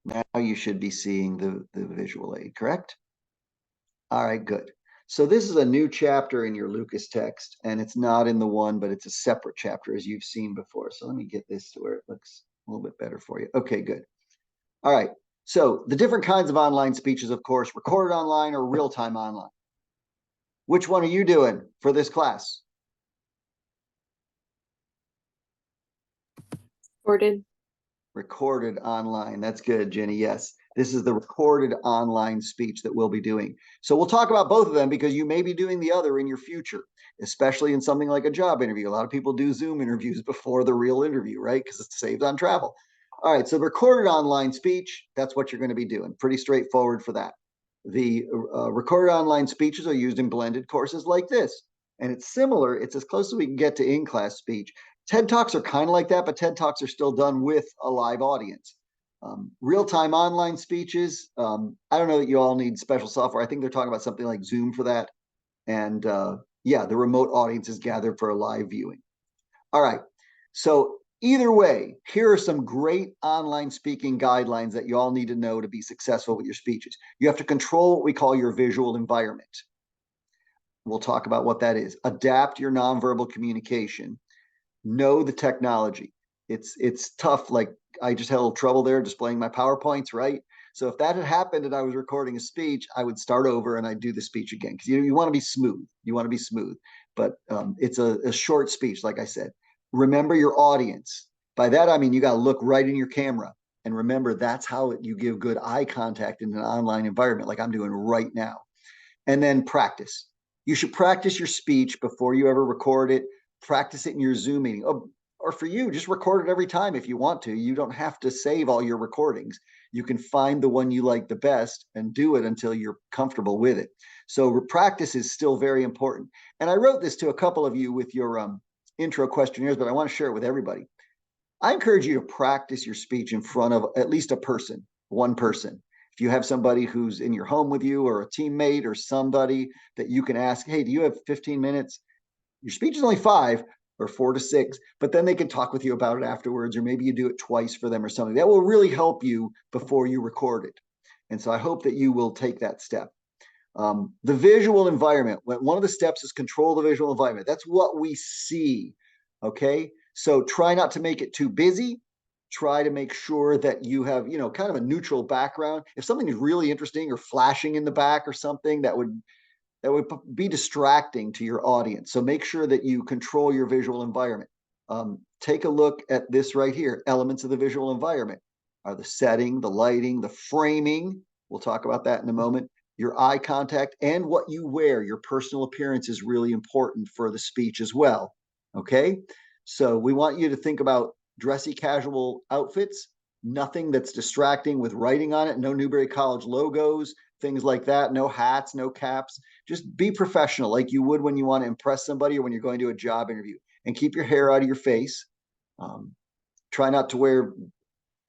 Now you should be seeing the visual aid, correct? All right, good. So this is a new chapter in your Lucas text, and it's not in the one, but it's a separate chapter as you've seen before. So let me get this to where it looks a little bit better for you. Okay, good. All right. So the different kinds of online speeches, of course, recorded online or real-time online. Which one are you doing for this class? Recorded. Recorded online. That's good, Jenny. Yes, this is the recorded online speech that we'll be doing. So we'll talk about both of them because you may be doing the other in your future, especially in something like a job interview. A lot of people do Zoom interviews before the real interview, right? Because it saves on travel. All right, so recorded online speech, that's what you're going to be doing. Pretty straightforward for that. The recorded online speeches are used in blended courses like this. And it's similar, it's as close as we can get to in-class speech. TED Talks are kind of like that, but TED Talks are still done with a live audience. Real-time online speeches, I don't know that you all need special software. I think they're talking about something like Zoom for that. And yeah, the remote audience is gathered for a live viewing. All right, so either way, here are some great online speaking guidelines that you all need to know to be successful with your speeches. You have to control what we call your visual environment. We'll talk about what that is. Adapt your nonverbal communication. Know the technology. It's tough. Like I just had a little trouble there displaying my PowerPoints, right? So if that had happened and I was recording a speech, I would start over and I'd do the speech again because you want to be smooth. You want to be smooth, but it's a short speech, like I said. Remember your audience. By that, I mean you got to look right in your camera. And remember, that's how you give good eye contact in an online environment like I'm doing right now. And then practice. You should practice your speech before you ever record it. Practice it in your Zoom meeting. Oh, or for you, just record it every time if you want to. You don't have to save all your recordings. You can find the one you like the best and do it until you're comfortable with it. So practice is still very important. And I wrote this to a couple of you with your intro questionnaires, but I want to share it with everybody. I encourage you to practice your speech in front of at least a person, one person. If you have somebody who's in your home with you or a teammate or somebody that you can ask, hey, do you have 15 minutes? Your speech is only 5 or 4 to 6, but then they can talk with you about it afterwards, or maybe you do it twice for them or something. That will really help you before you record it. And so I hope that you will take that step. The visual environment, one of the steps is control the visual environment. That's what we see, okay? So try not to make it too busy. Try to make sure that you have, kind of a neutral background. If something is really interesting or flashing in the back or something, that would be distracting to your audience. So make sure that you control your visual environment. Take a look at this right here. Elements of the visual environment are the setting, the lighting, the framing. We'll talk about that in a moment. Your eye contact and what you wear. Your personal appearance is really important for the speech as well. Okay, so we want you to think about dressy casual outfits, nothing that's distracting with writing on it, no Newberry College logos, things like that, no hats, no caps. Just be professional like you would when you want to impress somebody or when you're going to a job interview, and keep your hair out of your face. Try not to wear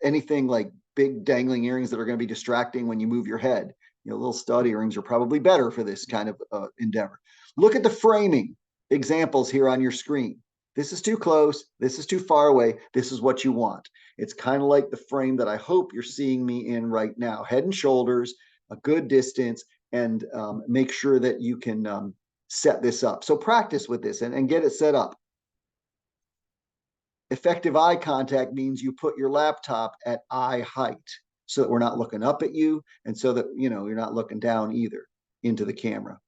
anything like big dangling earrings that are going to be distracting when you move your head. little study earrings are probably better for this kind of endeavor. Look at the framing examples here on your screen. This is too close. This is too far away. This is what you want. It's kind of like the frame that I hope you're seeing me in right now. Head and shoulders, a good distance, and make sure that you can set this up. So practice with this and get it set up. Effective eye contact means you put your laptop at eye height so that we're not looking up at you, and so that you're not looking down either into the camera.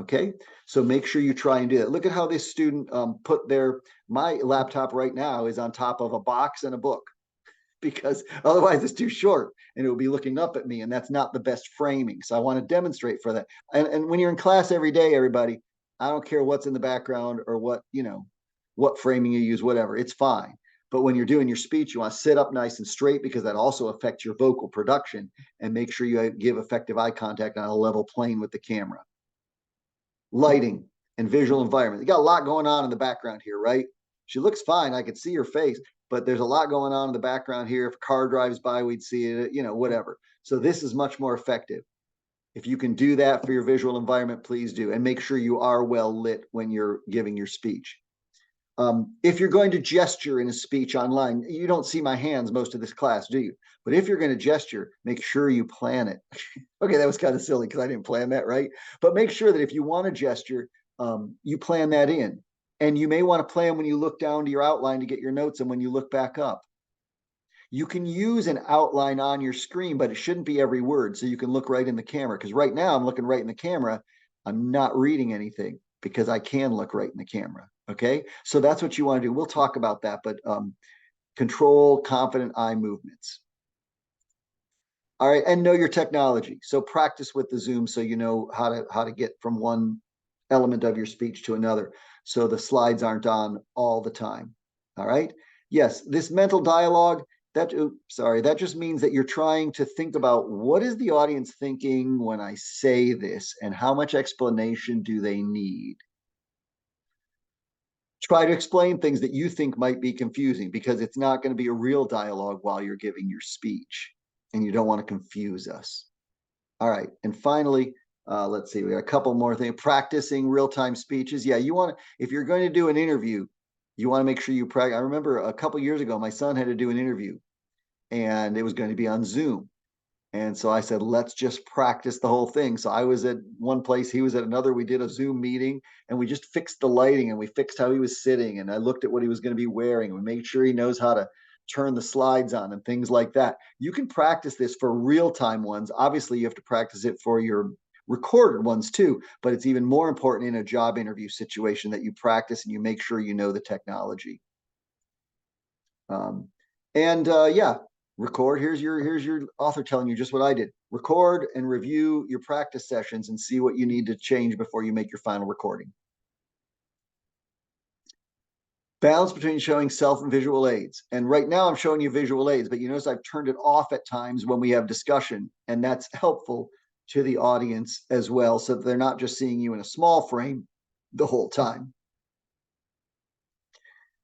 Okay, so make sure you try and do that. Look at how this student put my laptop right now is on top of a box and a book, because otherwise it's too short and it will be looking up at me, and that's not the best framing. So I want to demonstrate for that. And when you're in class every day, everybody, I don't care what's in the background or what framing you use, whatever, it's fine. But when you're doing your speech, you want to sit up nice and straight, because that also affects your vocal production, and make sure you give effective eye contact on a level plane with the camera. Lighting and visual environment. You got a lot going on in the background here, right? She looks fine. I could see her face, but there's a lot going on in the background here. If a car drives by, we'd see it, whatever. So this is much more effective. If you can do that for your visual environment, please do. And make sure you are well lit when you're giving your speech. If you're going to gesture in a speech online, you don't see my hands most of this class, do you? But if you're going to gesture, make sure you plan it. Okay, that was kind of silly because I didn't plan that, right? But make sure that if you want to gesture, you plan that in. And you may want to plan when you look down to your outline to get your notes and when you look back up. You can use an outline on your screen, but it shouldn't be every word, so you can look right in the camera. Because right now I'm looking right in the camera. I'm not reading anything because I can look right in the camera. Okay, so that's what you want to do. We'll talk about that, but control confident eye movements. All right, and know your technology. So practice with the Zoom so you know how to get from one element of your speech to another, so the slides aren't on all the time. All right. Yes, this mental dialogue, that just means that you're trying to think about what is the audience thinking when I say this, and how much explanation do they need? Try to explain things that you think might be confusing, because it's not going to be a real dialogue while you're giving your speech, and you don't want to confuse us. All right. And finally, let's see, we got a couple more things. Practicing real-time speeches. Yeah, you want to, if you're going to do an interview, you want to make sure you practice. I remember a couple years ago, my son had to do an interview, and it was going to be on Zoom. And so I said, let's just practice the whole thing. So I was at one place, he was at another. We did a Zoom meeting, and we just fixed the lighting, and we fixed how he was sitting. And I looked at what he was going to be wearing. We made sure he knows how to turn the slides on and things like that. You can practice this for real-time ones. Obviously, you have to practice it for your recorded ones too, but it's even more important in a job interview situation that you practice and you make sure you know the technology. Yeah, record. Here's your author telling you just what I did. Record and review your practice sessions and see what you need to change before you make your final recording. Balance between showing self and visual aids. And right now I'm showing you visual aids, but you notice I've turned it off at times when we have discussion, and that's helpful to the audience as well, so that they're not just seeing you in a small frame the whole time.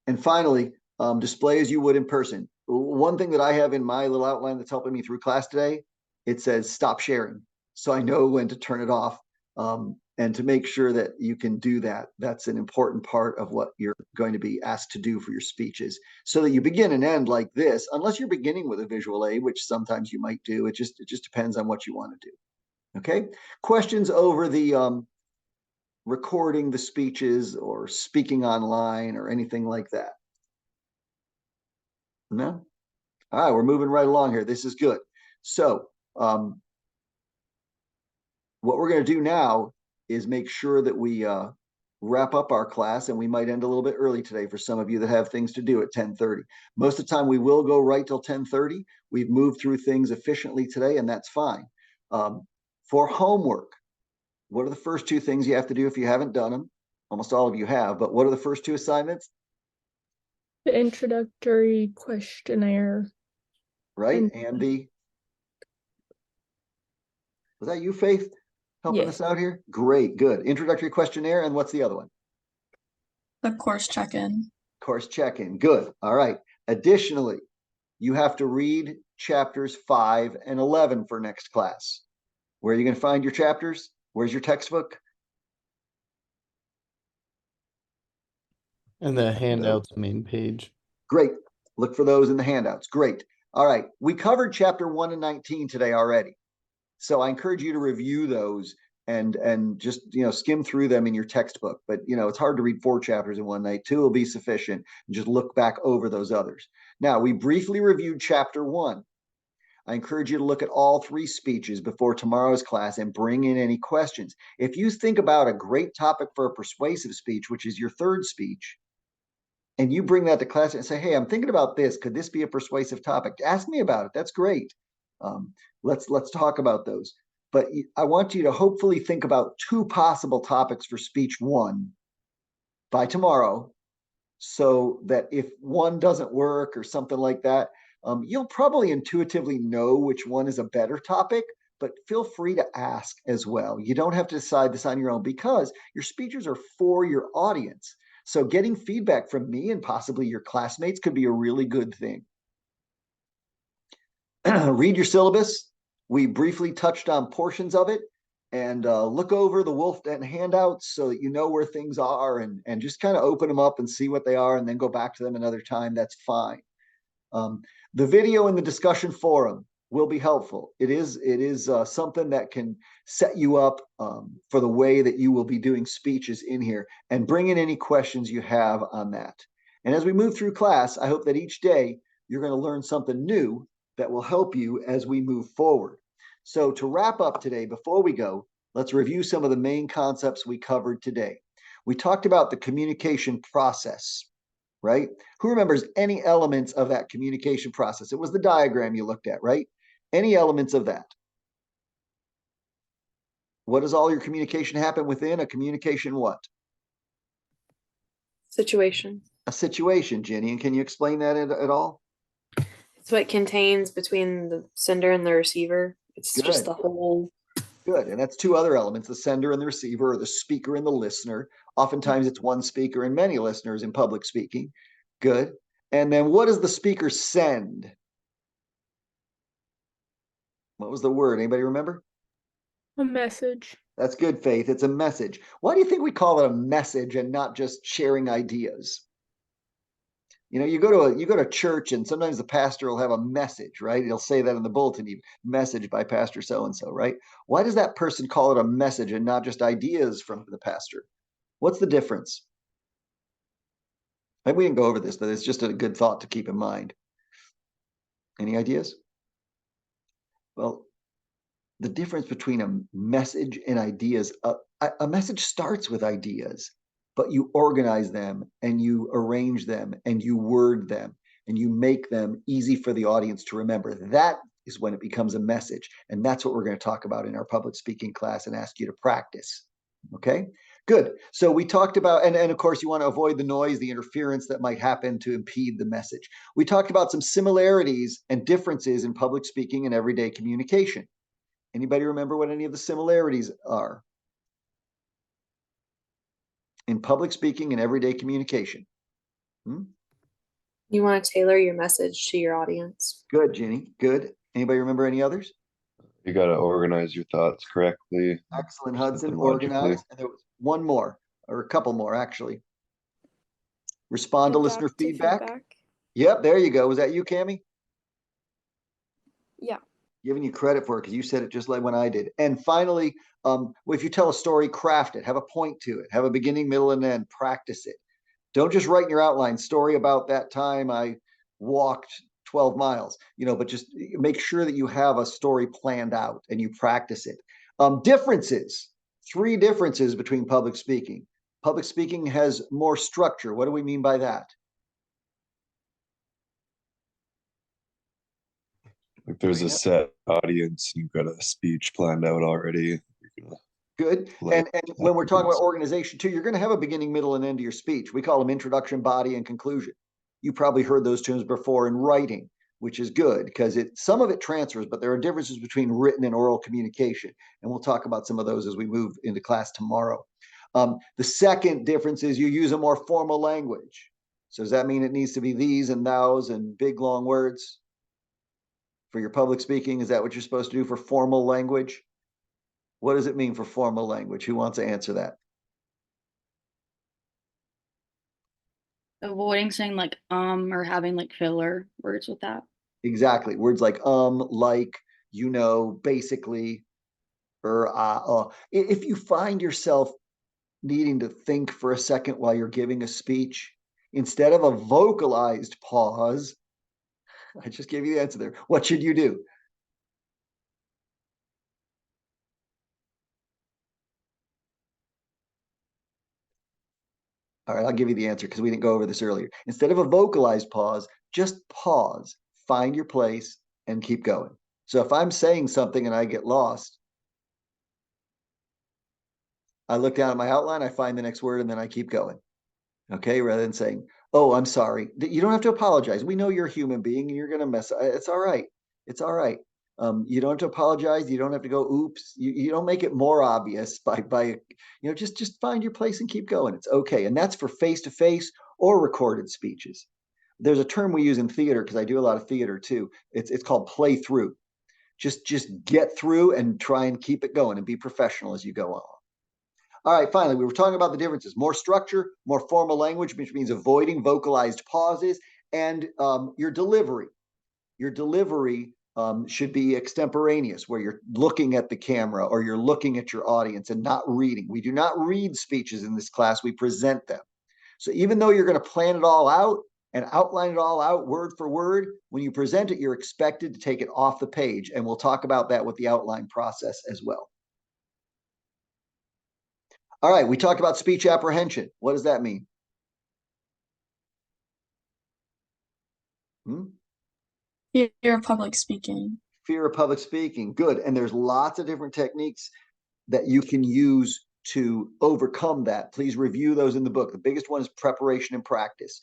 And finally, display as you would in person. One thing that I have in my little outline that's helping me through class today, it says stop sharing. So I know when to turn it off, and to make sure that you can do that. That's an important part of what you're going to be asked to do for your speeches, so that you begin and end like this, unless you're beginning with a visual aid, which sometimes you might do. It just depends on what you want to do. Okay, questions over the recording the speeches or speaking online or anything like that? No? All right, we're moving right along here. This is good. So what we're going to do now is make sure that we wrap up our class, and we might end a little bit early today for some of you that have things to do at 10:30. Most of the time we will go right till 10:30. We've moved through things efficiently today, and that's fine. For homework, what are the first two things you have to do if you haven't done them? Almost all of you have, but what are the first two assignments? The introductory questionnaire. Right, and was that you, Faith, helping us out here? Great, good. Introductory questionnaire, and what's the other one? The course check-in. Course check-in, good. All right. Additionally, you have to read chapters 5 and 11 for next class. Where are you going to find your chapters? Where's your textbook? And the handouts main page. Great. Look for those in the handouts. Great. All right. We covered chapter 1 and 19 today already. So I encourage you to review those and just, skim through them in your textbook. But, it's hard to read 4 chapters in one night. 2 will be sufficient. And just look back over those others. Now, we briefly reviewed chapter 1. I encourage you to look at all 3 speeches before tomorrow's class and bring in any questions. If you think about a great topic for a persuasive speech, which is your 3rd speech, and you bring that to class and say, hey, I'm thinking about this. Could this be a persuasive topic? Ask me about it. That's great. Let's talk about those. But I want you to hopefully think about 2 possible topics for speech 1 by tomorrow, so that if one doesn't work or something like that, you'll probably intuitively know which one is a better topic, but feel free to ask as well. You don't have to decide this on your own because your speeches are for your audience. So getting feedback from me and possibly your classmates could be a really good thing. Read your syllabus. We briefly touched on portions of it, and look over the Wolf Den handouts so that you know where things are, and just kind of open them up and see what they are and then go back to them another time. That's fine. The video in the discussion forum will be helpful. It is something that can set you up for the way that you will be doing speeches in here, and bring in any questions you have on that. And as we move through class, I hope that each day you're going to learn something new that will help you as we move forward. So to wrap up today, before we go, let's review some of the main concepts we covered today. We talked about the communication process, right? Who remembers any elements of that communication process? It was the diagram you looked at, right? Any elements of that? What does all your communication happen within? A communication what? Situation. A situation, Jenny. And can you explain that at all? It's what contains between the sender and the receiver. It's just the whole. Good. And that's 2 other elements, the sender and the receiver, or the speaker and the listener. Oftentimes it's one speaker and many listeners in public speaking. Good. And then what does the speaker send? What was the word? Anybody remember? A message. That's good, Faith. It's a message. Why do you think we call it a message and not just sharing ideas? You go to church, and sometimes the pastor will have a message, right? He'll say that in the bulletin, message by Pastor so-and-so, right? Why does that person call it a message and not just ideas from the pastor? What's the difference? Maybe we didn't go over this, but it's just a good thought to keep in mind. Any ideas? Well, the difference between a message and ideas, a message starts with ideas, but you organize them and you arrange them and you word them and you make them easy for the audience to remember. That is when it becomes a message. And that's what we're going to talk about in our public speaking class and ask you to practice. Okay, good. So we talked about, and of course you want to avoid the noise, the interference that might happen to impede the message. We talked about some similarities and differences in public speaking and everyday communication. Anybody remember what any of the similarities are in public speaking and everyday communication? You want to tailor your message to your audience. Good, Jenny. Good. Anybody remember any others? You got to organize your thoughts correctly. Excellent, Hudson. Organize. And there was one more, or a couple more, actually. Respond to listener feedback. Yep, there you go. Was that you, Cammie? Yeah. Giving you credit for it because you said it just like when I did. And finally, if you tell a story, craft it. Have a point to it. Have a beginning, middle, and end. Practice it. Don't just write in your outline story about that time I walked 12 miles, but just make sure that you have a story planned out and you practice it. Differences. 3 differences between public speaking. Public speaking has more structure. What do we mean by that? Like there's a set audience, you've got a speech planned out already. Good. And when we're talking about organization too, you're going to have a beginning, middle, and end to your speech. We call them introduction, body, and conclusion. You probably heard those terms before in writing, which is good because some of it transfers, but there are differences between written and oral communication. And we'll talk about some of those as we move into class tomorrow. The second difference is you use a more formal language. So does that mean it needs to be these and thous and big, long words? For your public speaking, is that what you're supposed to do for formal language? What does it mean for formal language? Who wants to answer that? Avoiding saying like or having like filler words with that. Exactly. Words like like, basically, or if you find yourself needing to think for a second while you're giving a speech, instead of a vocalized pause, I just gave you the answer there. What should you do? All right, I'll give you the answer because we didn't go over this earlier. Instead of a vocalized pause, just pause, find your place, and keep going. So if I'm saying something and I get lost, I look down at my outline, I find the next word, and then I keep going. Okay, rather than saying, "Oh, I'm sorry." You don't have to apologize. We know you're a human being and you're going to mess up. It's all right. It's all right. You don't have to apologize. You don't have to go, oops. You don't make it more obvious by just find your place and keep going. It's okay. And that's for face-to-face or recorded speeches. There's a term we use in theater because I do a lot of theater too. It's called play through. Just get through and try and keep it going and be professional as you go on. All right, finally, we were talking about the differences. More structure, more formal language, which means avoiding vocalized pauses, and your delivery. Your delivery should be extemporaneous, where you're looking at the camera or you're looking at your audience and not reading. We do not read speeches in this class, we present them. So even though you're going to plan it all out and outline it all out word for word, when you present it, you're expected to take it off the page. And we'll talk about that with the outline process as well. All right, we talked about speech apprehension. What does that mean? Fear of public speaking. Fear of public speaking. Good. And there's lots of different techniques that you can use to overcome that. Please review those in the book. The biggest one is preparation and practice.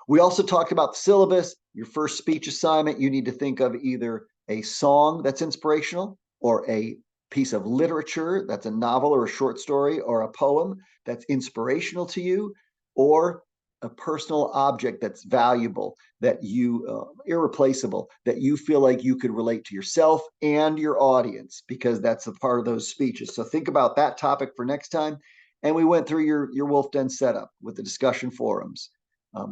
We also talked about the syllabus. Your first speech assignment, you need to think of either a song that's inspirational or a piece of literature that's a novel or a short story or a poem that's inspirational to you, or a personal object that's valuable, that you irreplaceable, that you feel like you could relate to yourself and your audience, because that's a part of those speeches. So think about that topic for next time. And we went through your Wolf Den setup with the discussion forums.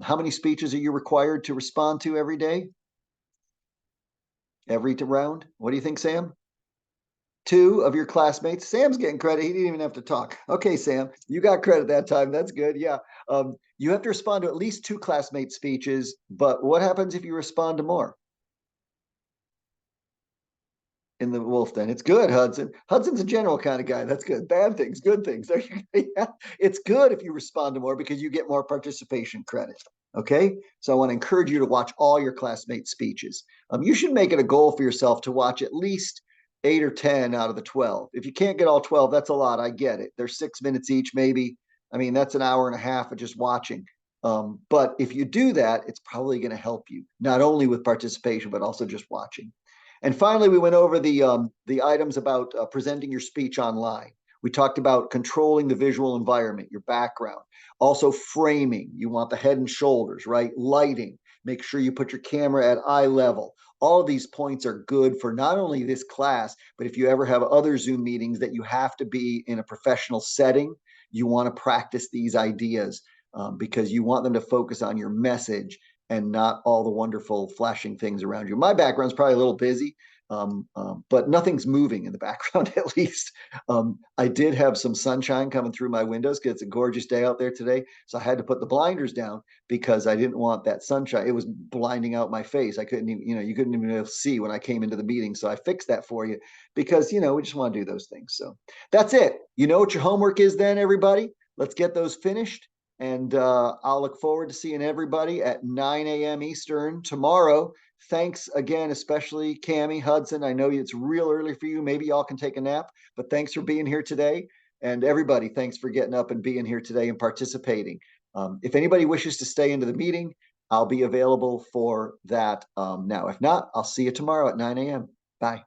How many speeches are you required to respond to every day? Every round? What do you think, Sam? 2 of your classmates. Sam's getting credit. He didn't even have to talk. Okay, Sam, you got credit that time. That's good. Yeah. You have to respond to at least 2 classmate speeches, but what happens if you respond to more? In the Wolf Den. It's good, Hudson. Hudson's a general kind of guy. That's good. Bad things, good things. Yeah. It's good if you respond to more because you get more participation credit. Okay. So I want to encourage you to watch all your classmates' speeches. You should make it a goal for yourself to watch at least 8 or 10 out of the 12. If you can't get all 12, that's a lot. I get it. They're 6 minutes each, maybe. I mean, that's an hour and a half of just watching. But if you do that, it's probably going to help you, not only with participation, but also just watching. And finally, we went over the items about presenting your speech online. We talked about controlling the visual environment, your background, also framing. You want the head and shoulders, right? Lighting. Make sure you put your camera at eye level. All of these points are good for not only this class, but if you ever have other Zoom meetings that you have to be in a professional setting, you want to practice these ideas because you want them to focus on your message and not all the wonderful flashing things around you. My background's probably a little busy, but nothing's moving in the background, at least. I did have some sunshine coming through my windows because it's a gorgeous day out there today. So I had to put the blinders down because I didn't want that sunshine. It was blinding out my face. I couldn't even, you couldn't even see when I came into the meeting. So I fixed that for you because, we just want to do those things. So that's it. You know what your homework is then, everybody? Let's get those finished. And I'll look forward to seeing everybody at 9 a.m. Eastern tomorrow. Thanks again, especially Cammie, Hudson. I know it's real early for you. Maybe y'all can take a nap, but thanks for being here today. And everybody, thanks for getting up and being here today and participating. If anybody wishes to stay into the meeting, I'll be available for that now. If not, I'll see you tomorrow at 9 a.m. Bye.